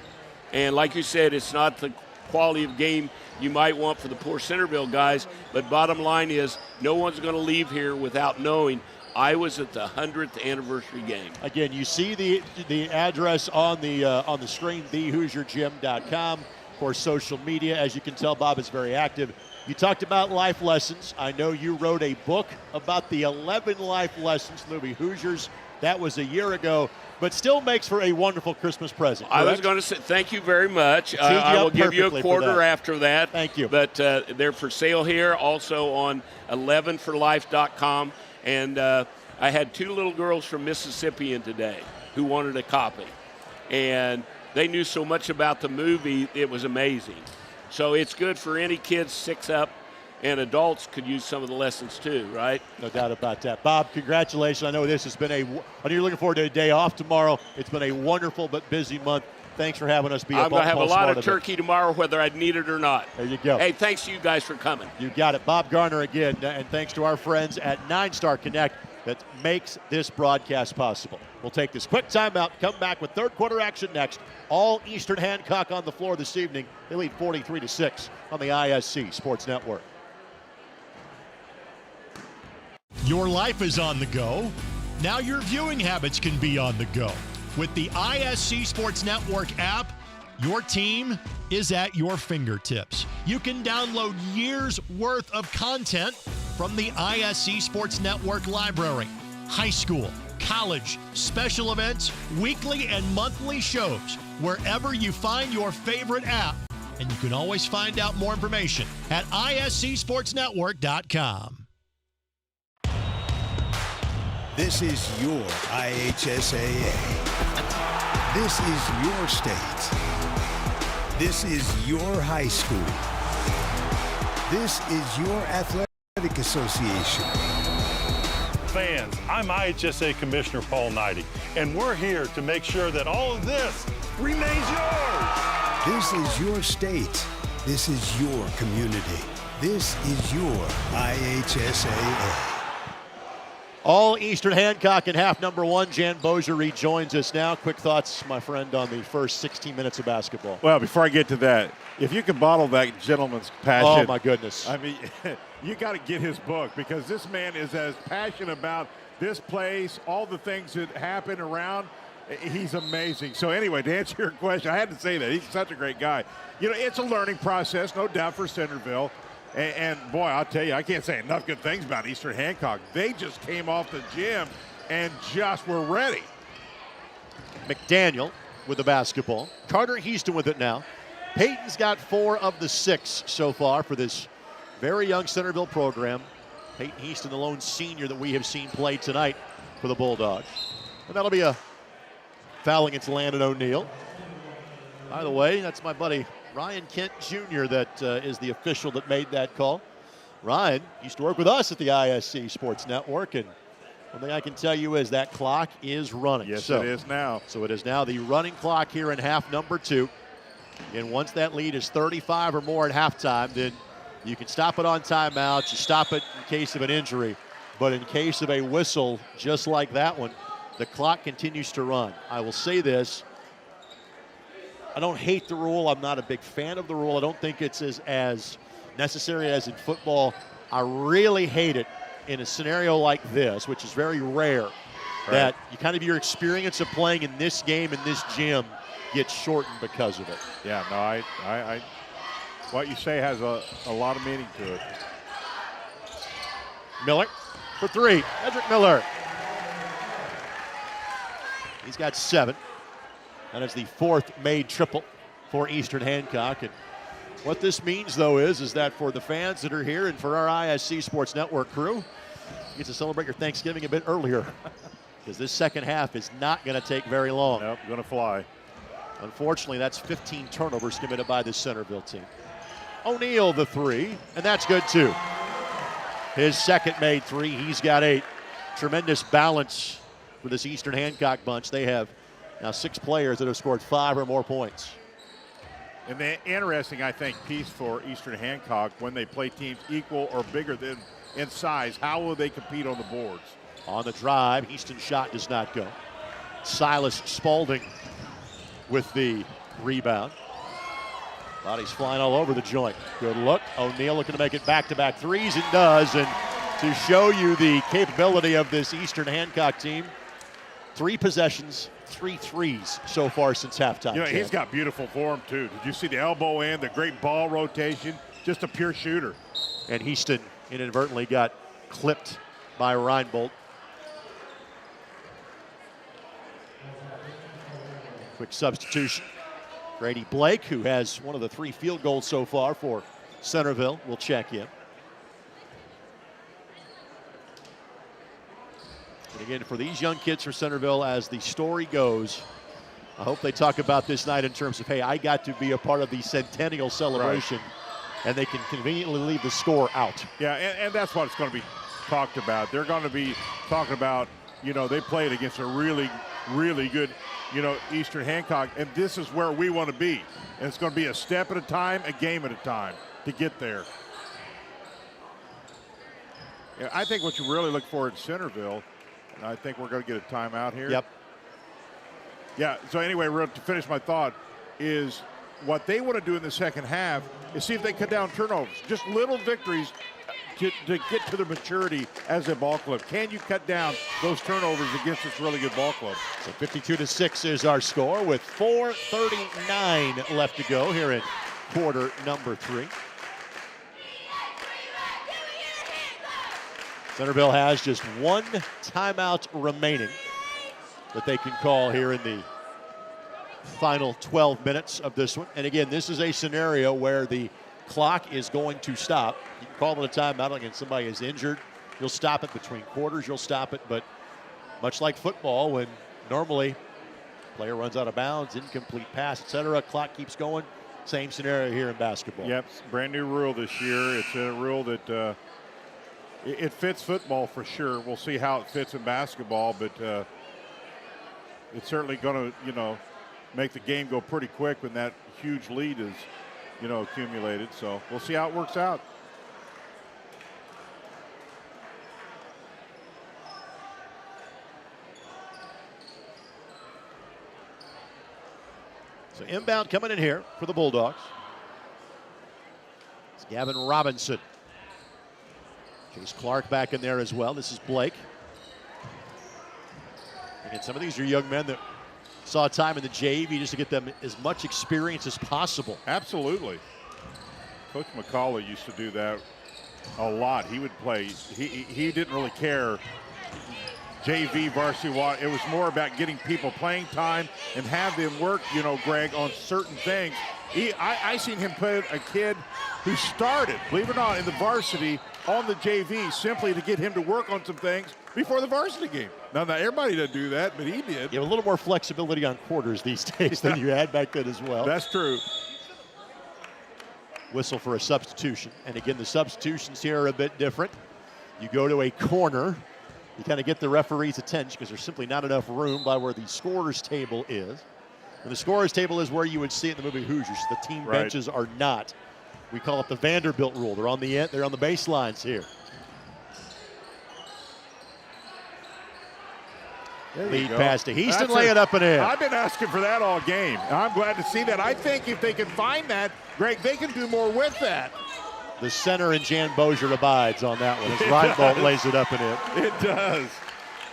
And like you said, it's not the quality of game you might want for the poor Centerville guys, but bottom line is no one's going to leave here without knowing I was at the 100th anniversary game. Again, you see the address on the screen, thehoosiergym.com. Of course, social media, as you can tell, Bob is very active. You talked about life lessons. I know you wrote a book about the 11 life lessons, the movie Hoosiers. That was a year ago, but still makes for a wonderful Christmas present. Correct? I was going to say thank you very much. I will give you a quarter after that. Thank you. But they're for sale here, also on 11forlife.com. And I had 2 little girls from Mississippi in today who wanted a copy. And they knew so much about the movie, it was amazing. So it's good for any kids 6 up, and adults could use some of the lessons too, right? No doubt about that. Bob, congratulations. I know this has been I know you're looking forward to a day off tomorrow. It's been a wonderful but busy month. Thanks for having us be I'm going to have a lot of turkey tomorrow, whether I need it or not. There you go. Hey, thanks to you guys for coming. You got it. Bob Garner again, and thanks to our friends at 9-Star Connect that makes this broadcast possible. We'll take this quick timeout, come back with third quarter action next. All Eastern Hancock on the floor this evening. They lead 43-6 on the ISC Sports Network. Your life is on the go. Now your viewing habits can be on the go. With the ISC Sports Network app, your team is at your fingertips. You can download years' worth of content from the ISC Sports Network library. High school, college, special events, weekly and monthly shows, wherever you find your favorite app. And you can always find out more information at iscsportsnetwork.com. This is your IHSAA. This is your state. This is your high school. This is your athletic association. Fans, I'm IHSAA Commissioner Paul Knighty, and we're here to make sure that all of this remains yours. This is your state. This is your community. This is your IHSAA. All Eastern Hancock in half number 1. Jan Bozier rejoins us now. Quick thoughts, my friend, on the first 16 minutes of basketball. Well, before I get to that, if you can bottle that gentleman's passion. Oh, my goodness. I mean, you got to get his book, because this man is as passionate about this place, all the things that happen around. He's amazing. So anyway, to answer your question, I had to say that. He's such a great guy. You know, it's a learning process, no doubt, for Centerville. And boy, I'll tell you, I can't say enough good things about Eastern Hancock. They just came off the gym and just were ready. McDaniel with the basketball. Carter Houston with it now. Peyton's got 4 of the 6 so far for this very young Centerville program. Peyton Heaston, the lone senior that we have seen play tonight for the Bulldogs. And that'll be a foul against Landon O'Neill. By the way, that's my buddy Ryan Kent Jr. that is the official that made that call. Ryan used to work with us at the ISC Sports Network, and one thing I can tell you is that clock is running. Yes, it is now. So it is now the running clock here in half number 2. And once that lead is 35 or more at halftime, then you can stop it on timeouts. You stop it in case of an injury. But in case of a whistle, just like that one, the clock continues to run. I will say this. I don't hate the rule. I'm not a big fan of the rule. I don't think it's as necessary as in football. I really hate it in a scenario like this, which is very rare, that you kind of your experience of playing in this game in this gym gets shortened because of it. Yeah, no, I what you say has a lot of meaning to it. Miller for 3. Edric Miller. He's got 7. That is the 4th made triple for Eastern Hancock. And what this means, though, is that for the fans that are here and for our ISC Sports Network crew, you get to celebrate your Thanksgiving a bit earlier because this second half is not going to take very long. Nope, going to fly. Unfortunately, that's 15 turnovers committed by the Centerville team. O'Neill the 3, and that's good too. His second made 3, he's got 8. Tremendous balance for this Eastern Hancock bunch. They have now 6 players that have scored 5 or more points. And the interesting, I think, piece for Eastern Hancock when they play teams equal or bigger than in size, how will they compete on the boards? On the drive, Easton's shot does not go. Silas Spaulding with the rebound. Body's flying all over the joint. Good look. O'Neill looking to make it back-to-back threes. It does. And to show you the capability of this Eastern Hancock team, 3 possessions, 3 threes so far since halftime. You know, he's got beautiful form, too. Did you see the elbow in, the great ball rotation? Just a pure shooter. And Heaston inadvertently got clipped by Reinbold. Quick substitution. Grady Blake, who has one of the 3 field goals so far for Centerville, will check in. And again, for these young kids for Centerville, as the story goes, I hope they talk about this night in terms of, hey, I got to be a part of the centennial celebration, and they can conveniently leave the score out. Yeah, and that's what it's going to be talked about. They're going to be talking about, you know, they played against a really, really good, you know, Eastern Hancock, and this is where we want to be. And it's going to be a step at a time, a game at a time to get there. Yeah, I think what you really look for at Centerville, and I think we're going to get a timeout here. Yep. Yeah, so anyway, to finish my thought, is what they want to do in the second half is see if they cut down turnovers. Just little victories to get to their maturity as a ball club. Can you cut down those turnovers against this really good ball club? So 52-6 is our score with 4:39 left to go here in quarter number 3. Centerville has just 1 timeout remaining that they can call here in the final 12 minutes of this one. And again, this is a scenario where the clock is going to stop. You can call it a timeout against somebody is injured. You'll stop it between quarters. You'll stop it. But much like football, when normally player runs out of bounds, incomplete pass, etc., clock keeps going. Same scenario here in basketball. Yep, brand new rule this year. It's a rule that it fits football for sure. We'll see how it fits in basketball, but it's certainly going to, you know, make the game go pretty quick when that huge lead is, you know, accumulated. So we'll see how it works out. So inbound coming in here for the Bulldogs. It's Gavin Robinson. Chase Clark back in there as well. This is Blake. Again, some of these are young men that saw time in the JV just to get them as much experience as possible. Absolutely. Coach McCauley used to do that a lot. He would play. He didn't really care. JV, varsity, it was more about getting people playing time and have them work, you know, Greg, on certain things I seen him put a kid who started, believe it or not, in the varsity on the JV simply to get him to work on some things before the varsity game. Now, not everybody doesn't do that, but he did. You have a little more flexibility on quarters these days than you had back then as well. That's true. Whistle for a substitution. And again, the substitutions here are a bit different. You go to a corner. You kind of get the referee's attention because there's simply not enough room by where the scorer's table is. And the scorer's table is where you would see it in the movie Hoosiers. The team benches are not. We call it the Vanderbilt rule. They're on the end. They're on the baselines here. Lead pass to Houston, lay it up and in. I've been asking for that all game. I'm glad to see that. I think if they can find that, Greg, they can do more with that. The center and Jan Bozier abides on that one as Reinbold lays it up and in. It does.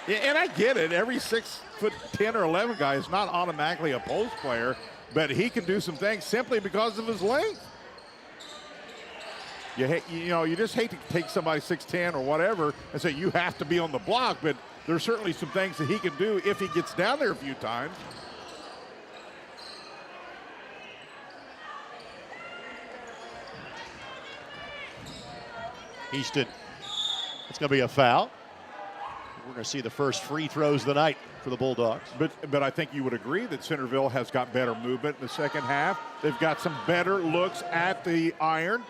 Yeah, and I get it. Every 6'10" or 11 guy is not automatically a post player, but he can do some things simply because of his length. You just hate to take somebody 6'10" or whatever and say you have to be on the block, but there's certainly some things that he can do if he gets down there a few times. Houston, it's going to be a foul. We're going to see the first free throws of the night for the Bulldogs. But I think you would agree that Centerville has got better movement in the second half. They've got some better looks at the iron.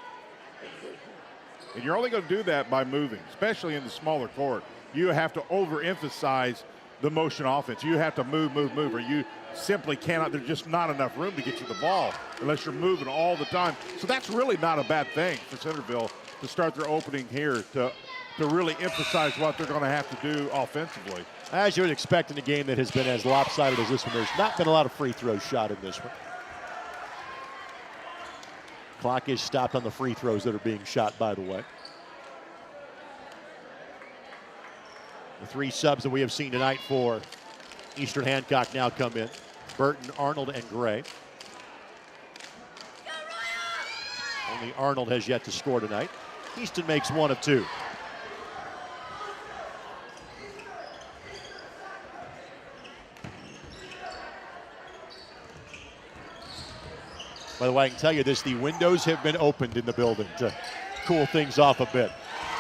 And you're only going to do that by moving, especially in the smaller court. You have to overemphasize the motion offense. You have to move, or you simply cannot. There's just not enough room to get you the ball unless you're moving all the time. So that's really not a bad thing for Centerville to start their opening here to really emphasize what they're going to have to do offensively. As you would expect in a game that has been as lopsided as this one, there's not been a lot of free throws shot in this one. Clock is stopped on the free throws that are being shot, by the way. The three subs that we have seen tonight for Eastern Hancock now come in. Burton, Arnold, and Gray. Only Arnold has yet to score tonight. Easton makes one of two. By the way, I can tell you this, the windows have been opened in the building to cool things off a bit.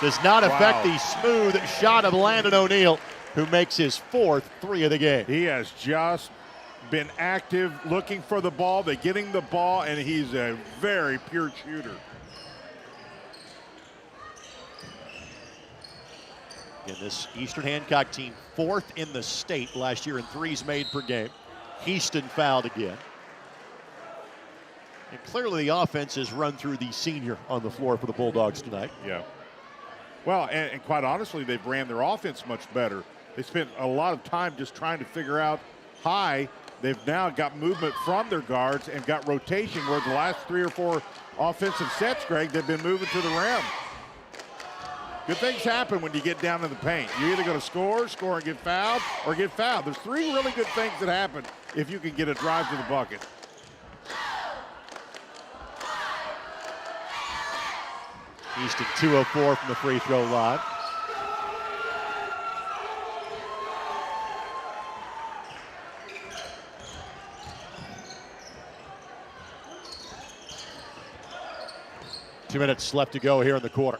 Does not affect the smooth shot of Landon O'Neill, who makes his fourth three of the game. He has just been active, looking for the ball. They're getting the ball, and he's a very pure shooter. Again, this Eastern Hancock team, fourth in the state last year in threes made per game. Houston fouled again. And clearly the offense has run through the senior on the floor for the Bulldogs tonight. Yeah. Well, and quite honestly, they've ran their offense much better. They spent a lot of time just trying to figure out high. They've now got movement from their guards and got rotation where the last 3 or 4 offensive sets, Greg, they've been moving to the rim. Good things happen when you get down in the paint. You're either going to score and get fouled, or get fouled. There's 3 really good things that happen if you can get a drive to the bucket. Houston 2 of 4 from the free throw line. Two minutes left to go here in the quarter.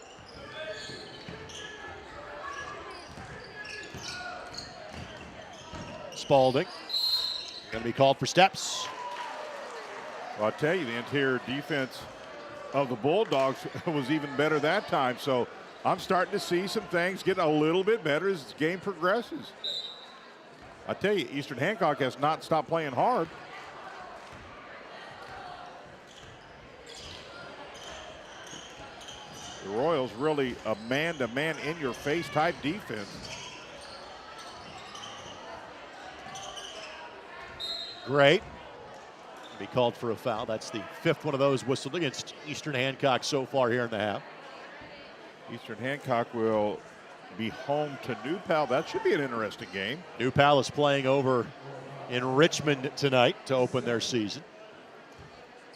Spalding going to be called for steps. Well, I'll tell you, the interior defense of the Bulldogs was even better that time. So I'm starting to see some things get a little bit better as the game progresses. I tell you, Eastern Hancock has not stopped playing hard. The Royals really a man-to-man, in-your-face type defense. Great. Be called for a foul. That's the 5th one of those whistled against Eastern Hancock so far here in the half. Eastern Hancock will be home to New Pal. That should be an interesting game. New Pal is playing over in Richmond tonight to open their season.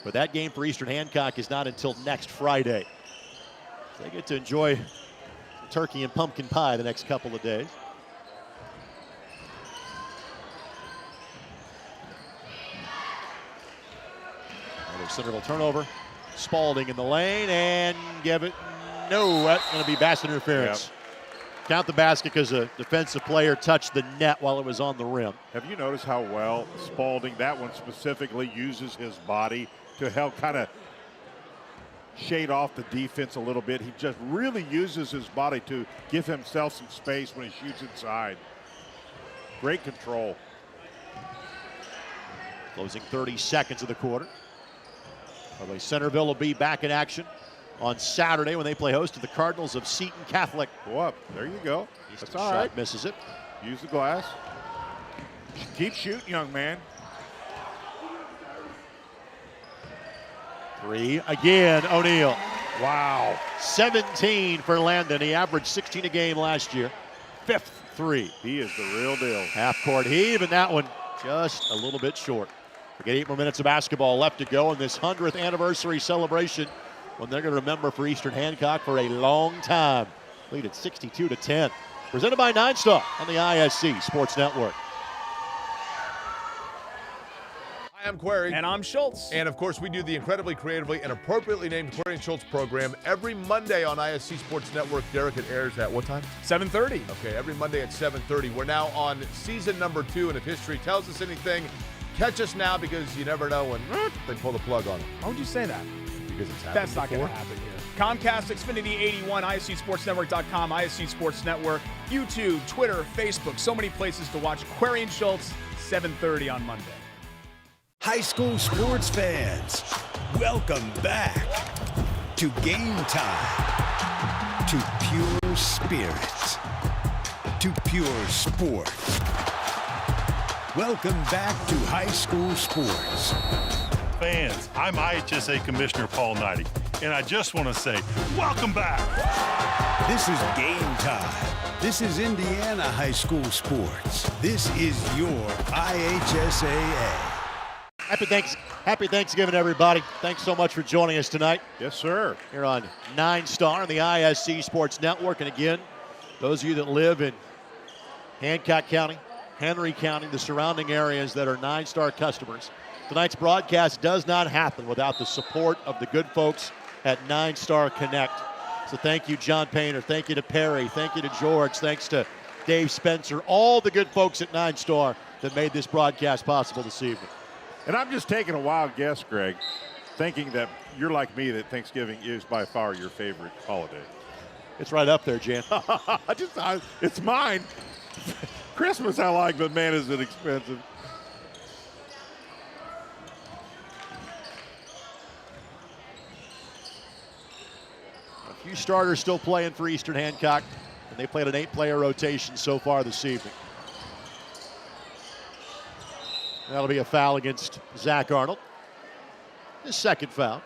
But that game for Eastern Hancock is not until next Friday. So they get to enjoy turkey and pumpkin pie the next couple of days. Centerville turnover. Spalding in the lane and give it. No, that's going to be basket interference. Yep. Count the basket because a defensive player touched the net while it was on the rim. Have you noticed how well Spalding, that one specifically, uses his body to help kind of shade off the defense a little bit? He just really uses his body to give himself some space when he shoots inside. Great control. Closing 30 seconds of the quarter. By the way, Centerville will be back in action on Saturday when they play host to the Cardinals of Seton Catholic. Go up. There you go. That's all right. Misses it. Use the glass. Keep shooting, young man. 3 again, O'Neal. Wow. 17 for Landon. He averaged 16 a game last year. 5th 3. He is the real deal. Half-court heave, and that one just a little bit short. We get 8 more minutes of basketball left to go in this 100th anniversary celebration, when they're going to remember for Eastern Hancock for a long time. Lead at 62-10. Presented by Knightstown on the ISC Sports Network. Hi, I'm Query. And I'm Schultz. And of course, we do the incredibly creatively and appropriately named Query and Schultz program every Monday on ISC Sports Network. Derek, it airs at what time? 7:30. Okay, every Monday at 7:30. We're now on season number 2, and if history tells us anything, catch us now because you never know when they pull the plug on it. Why would you say that? Because it's happened That's not going before. to happen here. Comcast, Xfinity 81, ISCSportsNetwork.com, ISC Sports Network, YouTube, Twitter, Facebook, so many places to watch Query and Schultz, 7:30 on Monday. High school sports fans, welcome back to Game Time, to pure spirits, to pure sports. Welcome back to high school sports. Fans, I'm IHSAA Commissioner Paul Knighty, and I just want to say, welcome back. This is Game Time. This is Indiana high school sports. This is your IHSAA. Happy Thanksgiving, everybody. Thanks so much for joining us tonight. Yes, sir. Here on 9 Star on the ISC Sports Network. And again, those of you that live in Hancock County, Henry County, the surrounding areas that are 9 Star customers, tonight's broadcast does not happen without the support of the good folks at 9 Star Connect. So thank you, John Painter. Thank you to Perry. Thank you to George. Thanks to Dave Spencer. All the good folks at 9 Star that made this broadcast possible this evening. And I'm just taking a wild guess, Greg, thinking that you're like me, that Thanksgiving is by far your favorite holiday. It's right up there, Jan. It's mine. Christmas I like, but man, is it expensive. A few starters still playing for Eastern Hancock, and they played an 8-player rotation so far this evening. That'll be a foul against Zach Arnold. His second foul.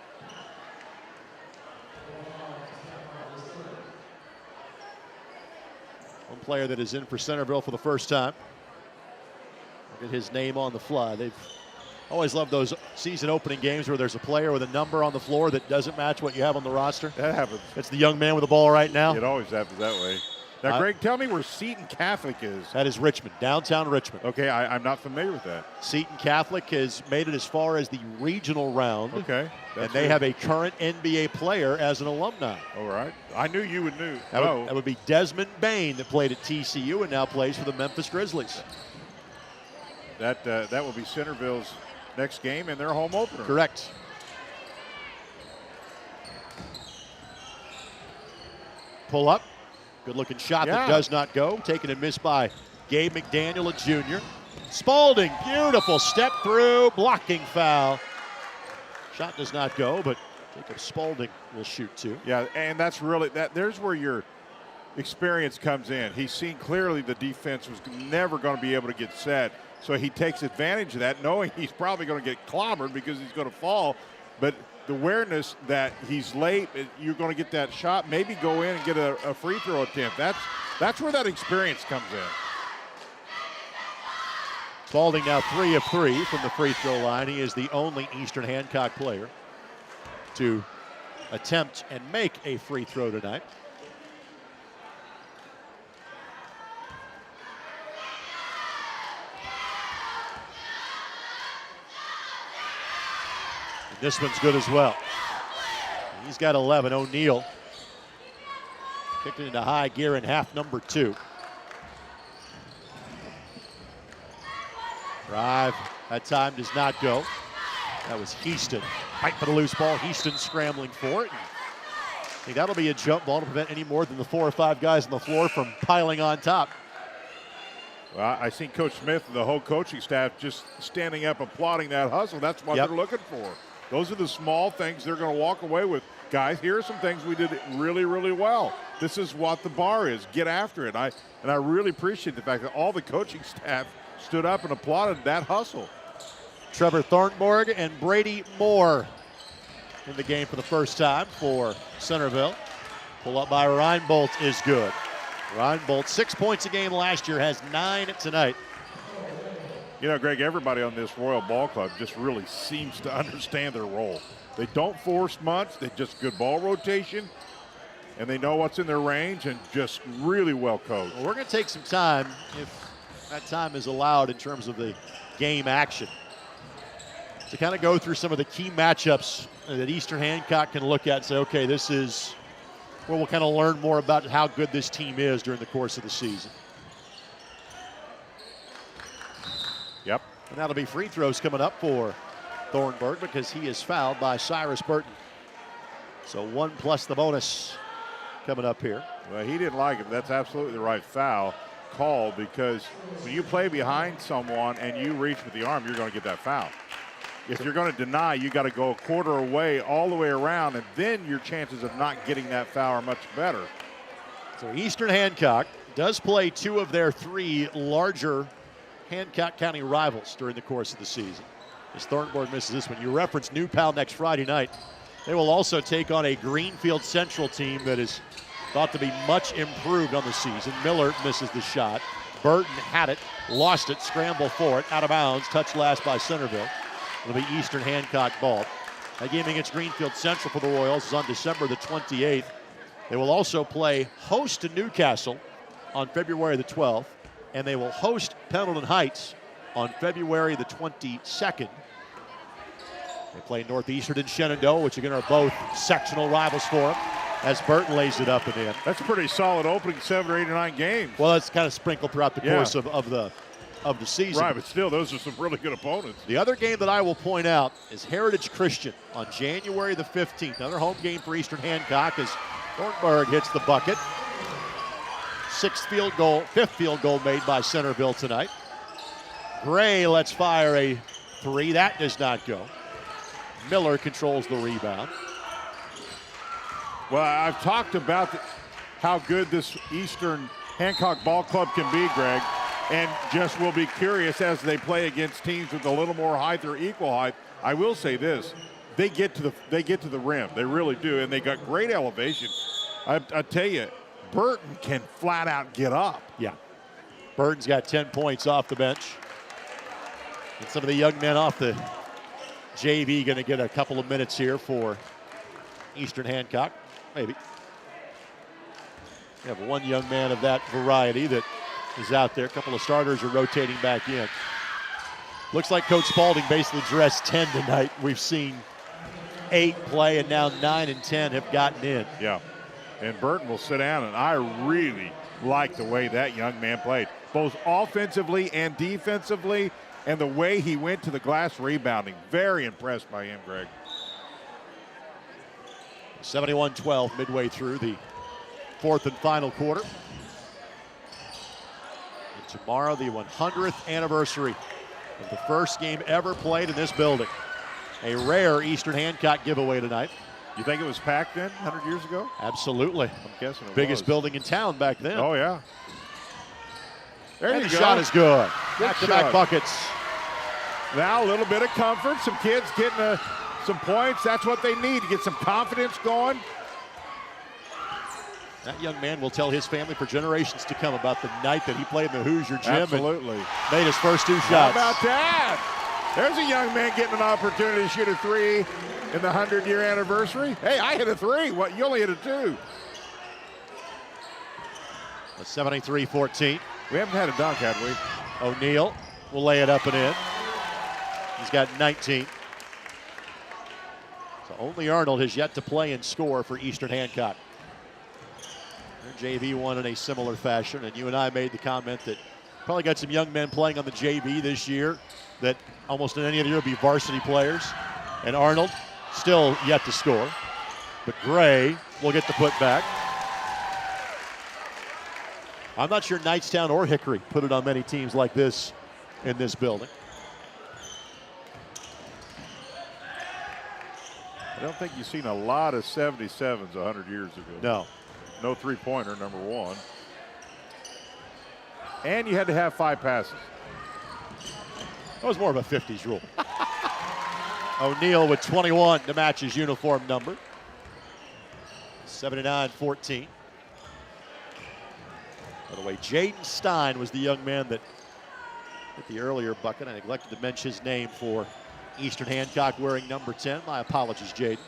One player that is in for Centerville for the first time. Look at his name on the fly. They've always loved those season opening games where there's a player with a number on the floor that doesn't match what you have on the roster. That happens. It's the young man with the ball right now. It always happens that way. Now, Greg, tell me where Seton Catholic is. That is Richmond, downtown Richmond. Okay, I'm not familiar with that. Seton Catholic has made it as far as the regional round. Okay. And they have a current NBA player as an alumni. All right. I knew you would know. That would be Desmond Bain, that played at TCU and now plays for the Memphis Grizzlies. That will be Centerville's next game in their home opener. Correct. Pull up. Good looking shot that does not go. Taken and missed by Gabe McDaniel, a junior. Spalding, beautiful step through, blocking foul. Shot does not go, but Jacob Spalding will shoot two. Yeah, and that's really, there's where your experience comes in. He's seen clearly the defense was never going to be able to get set, so he takes advantage of that, knowing he's probably going to get clobbered because he's going to fall. But the awareness that he's late, you're going to get that shot, maybe go in and get a free throw attempt. That's where that experience comes in. Spalding now 3 of 3 from the free throw line. He is the only Eastern Hancock player to attempt and make a free throw tonight. This one's good as well. He's got 11. O'Neal kicked it into high gear in half number 2. Drive that time does not go. That was Houston. Fight for the loose ball. Houston scrambling for it. I think that'll be a jump ball to prevent any more than the 4 or 5 guys on the floor from piling on top. Well, I seen Coach Smith and the whole coaching staff just standing up, applauding that hustle. That's what they're looking for. Those are the small things they're going to walk away with. Guys, here are some things we did really, really well. This is what the bar is. Get after it. I really appreciate the fact that all the coaching staff stood up and applauded that hustle. Trevor Thornburg and Brady Moore in the game for the first time for Centerville. Pull up by Reinbolt is good. Reinbolt, 6 points a game last year, has 9 tonight. You know, Greg, everybody on this Royal Ball Club just really seems to understand their role. They don't force much. They just good ball rotation, and they know what's in their range and just really well coached. Well, we're going to take some time, if that time is allowed in terms of the game action, to kind of go through some of the key matchups that Eastern Hancock can look at and say, okay, this is where we'll kind of learn more about how good this team is during the course of the season. Yep. And that'll be free throws coming up for Thornburg because he is fouled by Cyrus Burton. So 1 plus the bonus coming up here. Well, he didn't like it, but that's absolutely the right foul call, because when you play behind someone and you reach with the arm, you're going to get that foul. If you're going to deny, you got to go a quarter away, all the way around, and then your chances of not getting that foul are much better. So Eastern Hancock does play 2 of their 3 larger Hancock County rivals during the course of the season. As Thornburg misses this one, you referenced New Pal next Friday night. They will also take on a Greenfield Central team that is thought to be much improved on the season. Miller misses the shot. Burton had it, lost it, scramble for it, out of bounds, touched last by Centerville. It'll be Eastern Hancock ball. That game against Greenfield Central for the Royals is on December the 28th. They will also play host to Newcastle on February the 12th, and they will host Pendleton Heights on February the 22nd. They play Northeastern and Shenandoah, which again are both sectional rivals for them, as Burton lays it up and in. That's a pretty solid opening 7 or 8 or 9 games. Well, it's kind of sprinkled throughout the course of the season. Right, but still, those are some really good opponents. The other game that I will point out is Heritage Christian on January the 15th. Another home game for Eastern Hancock as Thornburg hits the bucket. 5th field goal made by Centerville tonight. Gray lets fire a 3. That does not go. Miller controls the rebound. Well, I've talked about how good this Eastern Hancock Ball Club can be, Greg, and just will be curious as they play against teams with a little more height or equal height. I will say this: they get to the rim. They really do, and they got great elevation. I tell you, Burton can flat out get up. Yeah, Burton's got 10 points off the bench, and some of the young men off the JV going to get a couple of minutes here for Eastern Hancock, maybe. We have one young man of that variety that is out there. A couple of starters are rotating back in. Looks like Coach Spalding basically dressed 10 tonight. We've seen 8 play, and now 9 and 10 have gotten in. Yeah, and Burton will sit down, and I really like the way that young man played, both offensively and defensively, and the way he went to the glass rebounding. Very impressed by him, Greg. 71-12 midway through the 4th and final quarter. And tomorrow, the 100th anniversary of the first game ever played in this building. A rare Eastern Hancock giveaway tonight. You think it was packed then, 100 years ago? Absolutely. I'm guessing it Biggest was. building in town back then. Oh, yeah. There And you the go. shot is good. Good Back-to-back shot. buckets. Now a little bit of comfort. Some kids getting some points. That's what they need to get some confidence going. That young man will tell his family for generations to come about the night that he played in the Hoosier Gym. Absolutely. And made his first 2 How shots. about that? There's a young man getting an opportunity to shoot a 3 in the 100-year anniversary. Hey, I hit a 3. What? You only hit a 2. 73-14. We haven't had a dunk, have we? O'Neal will lay it up and in. He's got 19. So only Arnold has yet to play and score for Eastern Hancock. Their JV won in a similar fashion, and you and I made the comment that probably got some young men playing on the JV this year that almost in any other year would be varsity players. And Arnold still yet to score. But Gray will get the putback. I'm not sure Knightstown or Hickory put it on many teams like this in this building. I don't think you've seen a lot of 77s 100 years ago. No. No three-pointer, number one. And you had to have 5 passes. That was more of a 50s rule. O'Neal with 21 to match his uniform number. 79-14. By the way, Jaden Stein was the young man that hit the earlier bucket. I neglected to mention his name for Eastern Hancock wearing number 10. My apologies, Jaden.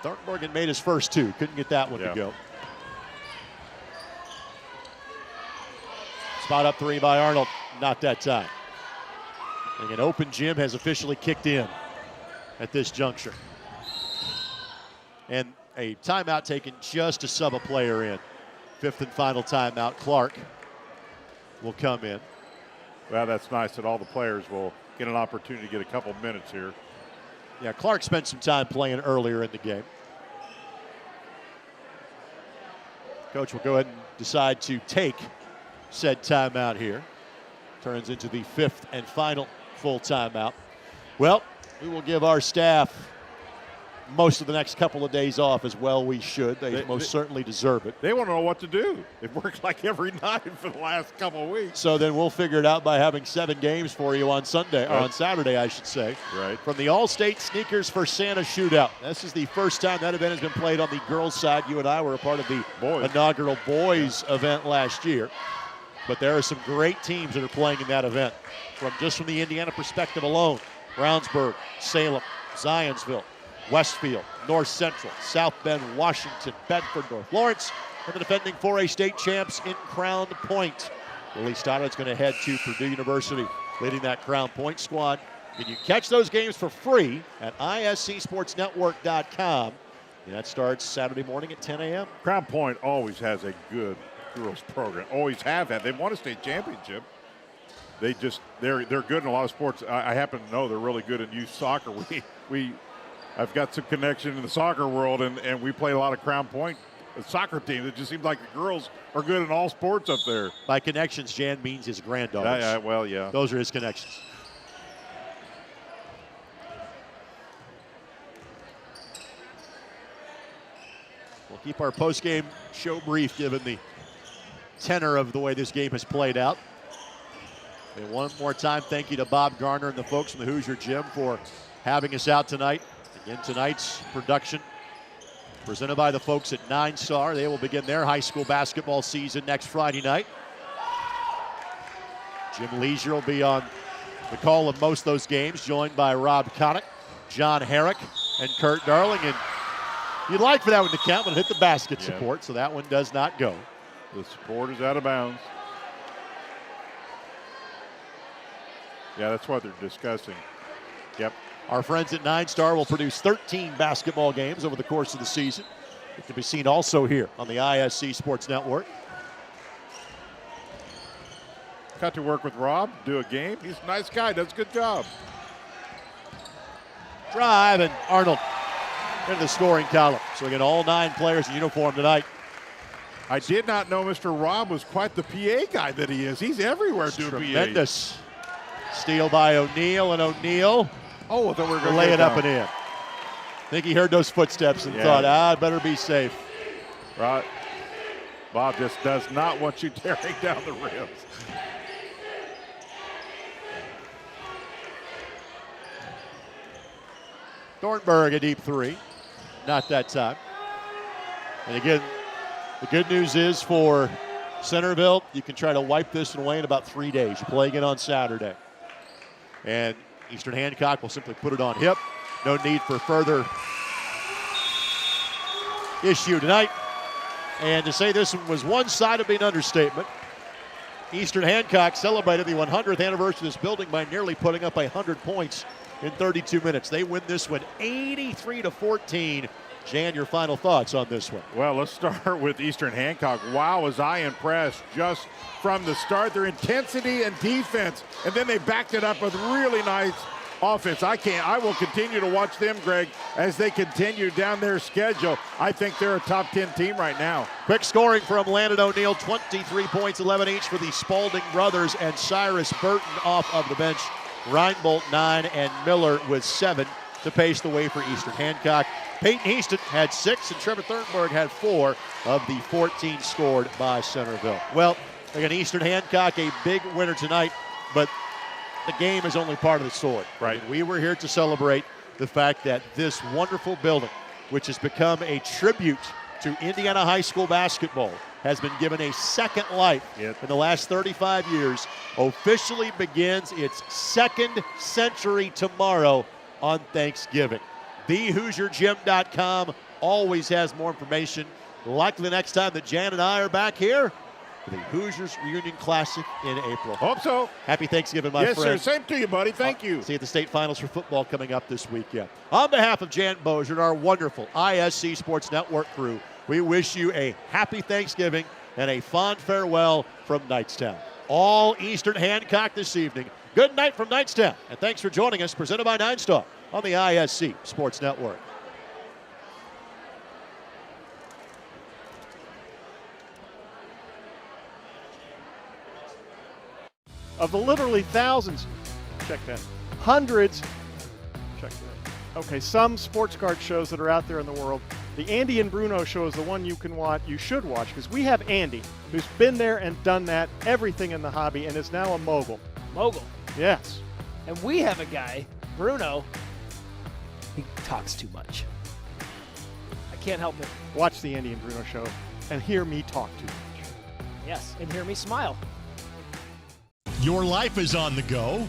Thornburg made his first 2. Couldn't get that one to go. Spot up 3 by Arnold. Not that time. And an open gym has officially kicked in at this juncture. And a timeout taken just to sub a player in. 5th and final timeout. Clark will come in. Well, that's nice that all the players will get an opportunity to get a couple minutes here. Yeah, Clark spent some time playing earlier in the game. Coach will go ahead and decide to take said timeout here. Turns into the 5th and final full timeout. Well, we will give our staff most of the next couple of days off as well. We should. They most certainly deserve it. They want to know what to do. It worked like every night for the last couple of weeks. So then we'll figure it out by having 7 games for you on Sunday, or on Saturday, I should say. Right. From the All-State Sneakers for Santa Shootout. This is the first time that event has been played on the girls' side. You and I were a part of the inaugural boys event last year. But there are some great teams that are playing in that event. From the Indiana perspective alone, Brownsburg, Salem, Zionsville, Westfield, North Central, South Bend, Washington, Bedford, North Lawrence, and the defending 4A state champs in Crown Point. Willie Stoddard's going to head to Purdue University, leading that Crown Point squad. And you catch those games for free at ISCSportsNetwork.com. And that starts Saturday morning at 10 a.m. Crown Point always has a good girls program. Always have had. They won a state championship. They're good in a lot of sports. I happen to know they're really good in youth soccer. I've got some connection in the soccer world, and we play a lot of Crown Point soccer teams. It just seems like the girls are good in all sports up there. By connections, Jan means his granddaughters. Yeah. Those are his connections. We'll keep our post-game show brief given the tenor of the way this game has played out. And one more time, thank you to Bob Garner and the folks from the Hoosier Gym for having us out tonight. Again, tonight's production presented by the folks at 9 Star. They will begin their high school basketball season next Friday night. Jim Leisure will be on the call of most of those games, joined by Rob Connick, John Herrick, and Kurt Darling. And you'd like for that one to count, but it hit the basket support, so that one does not go. The support is out of bounds. Yeah, that's what they're discussing. Yep. Our friends at 9 Star will produce 13 basketball games over the course of the season. It can be seen also here on the ISC Sports Network. Got to work with Rob, do a game. He's a nice guy, does a good job. Drive, and Arnold into the scoring column. So again, all 9 players in uniform tonight. I did not know Mr. Rob was quite the PA guy that he is. He's everywhere doing tremendous. PA. Steal by O'Neal, and O'Neal I thought we were going to lay it up and in. I think he heard those footsteps and thought, I'd better be safe. Right. Bob just does not want you tearing down the rims. Thornburg a deep 3. Not that time. And again, the good news is for Centerville, you can try to wipe this away in about 3 days. You play again on Saturday. And Eastern Hancock will simply put it on hip. No need for further issue tonight. And to say this one was one-sided would be an understatement. Eastern Hancock celebrated the 100th anniversary of this building by nearly putting up 100 points in 32 minutes. They win this one 83-14. Jan, your final thoughts on this one? Well, let's start with Eastern Hancock. Wow, was I impressed just from the start. Their intensity and defense, and then they backed it up with really nice offense. I will continue to watch them, Greg, as they continue down their schedule. I think they're a top 10 team right now. Quick scoring from Landon O'Neill, 23 points, 11 each for the Spalding brothers, and Cyrus Burton off of the bench. Reinbolt 9 and Miller with 7 to pace the way for Eastern Hancock. Peyton Easton had 6 and Trevor Thornburg had 4 of the 14 scored by Centerville. Well, again, Eastern Hancock a big winner tonight, but the game is only part of the story. Right. And we were here to celebrate the fact that this wonderful building, which has become a tribute to Indiana high school basketball, has been given a second life in the last 35 years, officially begins its second century tomorrow on Thanksgiving. TheHoosierGym.com always has more information. Likely next time that Jan and I are back here for the Hoosiers Reunion Classic in April. Hope so. Happy Thanksgiving, my friend. Yes, sir. Same to you, buddy. Thank you. See you at the state finals for football coming up this weekend. On behalf of Jan Bozier and our wonderful ISC Sports Network crew, we wish you a happy Thanksgiving and a fond farewell from Knightstown. All Eastern Hancock this evening. Good night from Knightstown, and thanks for joining us, presented by 9-Star on the ISC Sports Network. Of the literally thousands, check that, hundreds, check that. Okay, some sports card shows that are out there in the world. The Andy and Bruno show is the one you should watch, because we have Andy, who's been there and done that, everything in the hobby, and is now a mogul. Mogul. Yes. And we have a guy, Bruno, he talks too much. I can't help it. Watch the Andy and Bruno show and hear me talk too much. Yes, and hear me smile. Your life is on the go.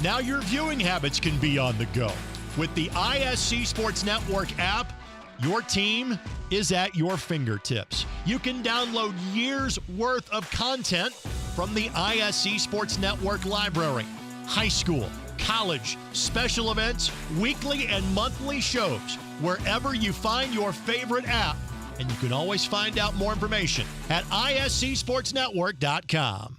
Now your viewing habits can be on the go. With the ISC Sports Network app, your team is at your fingertips. You can download years' worth of content from the ISC Sports Network library. High school, college, special events, weekly and monthly shows, wherever you find your favorite app. And you can always find out more information at iscsportsnetwork.com.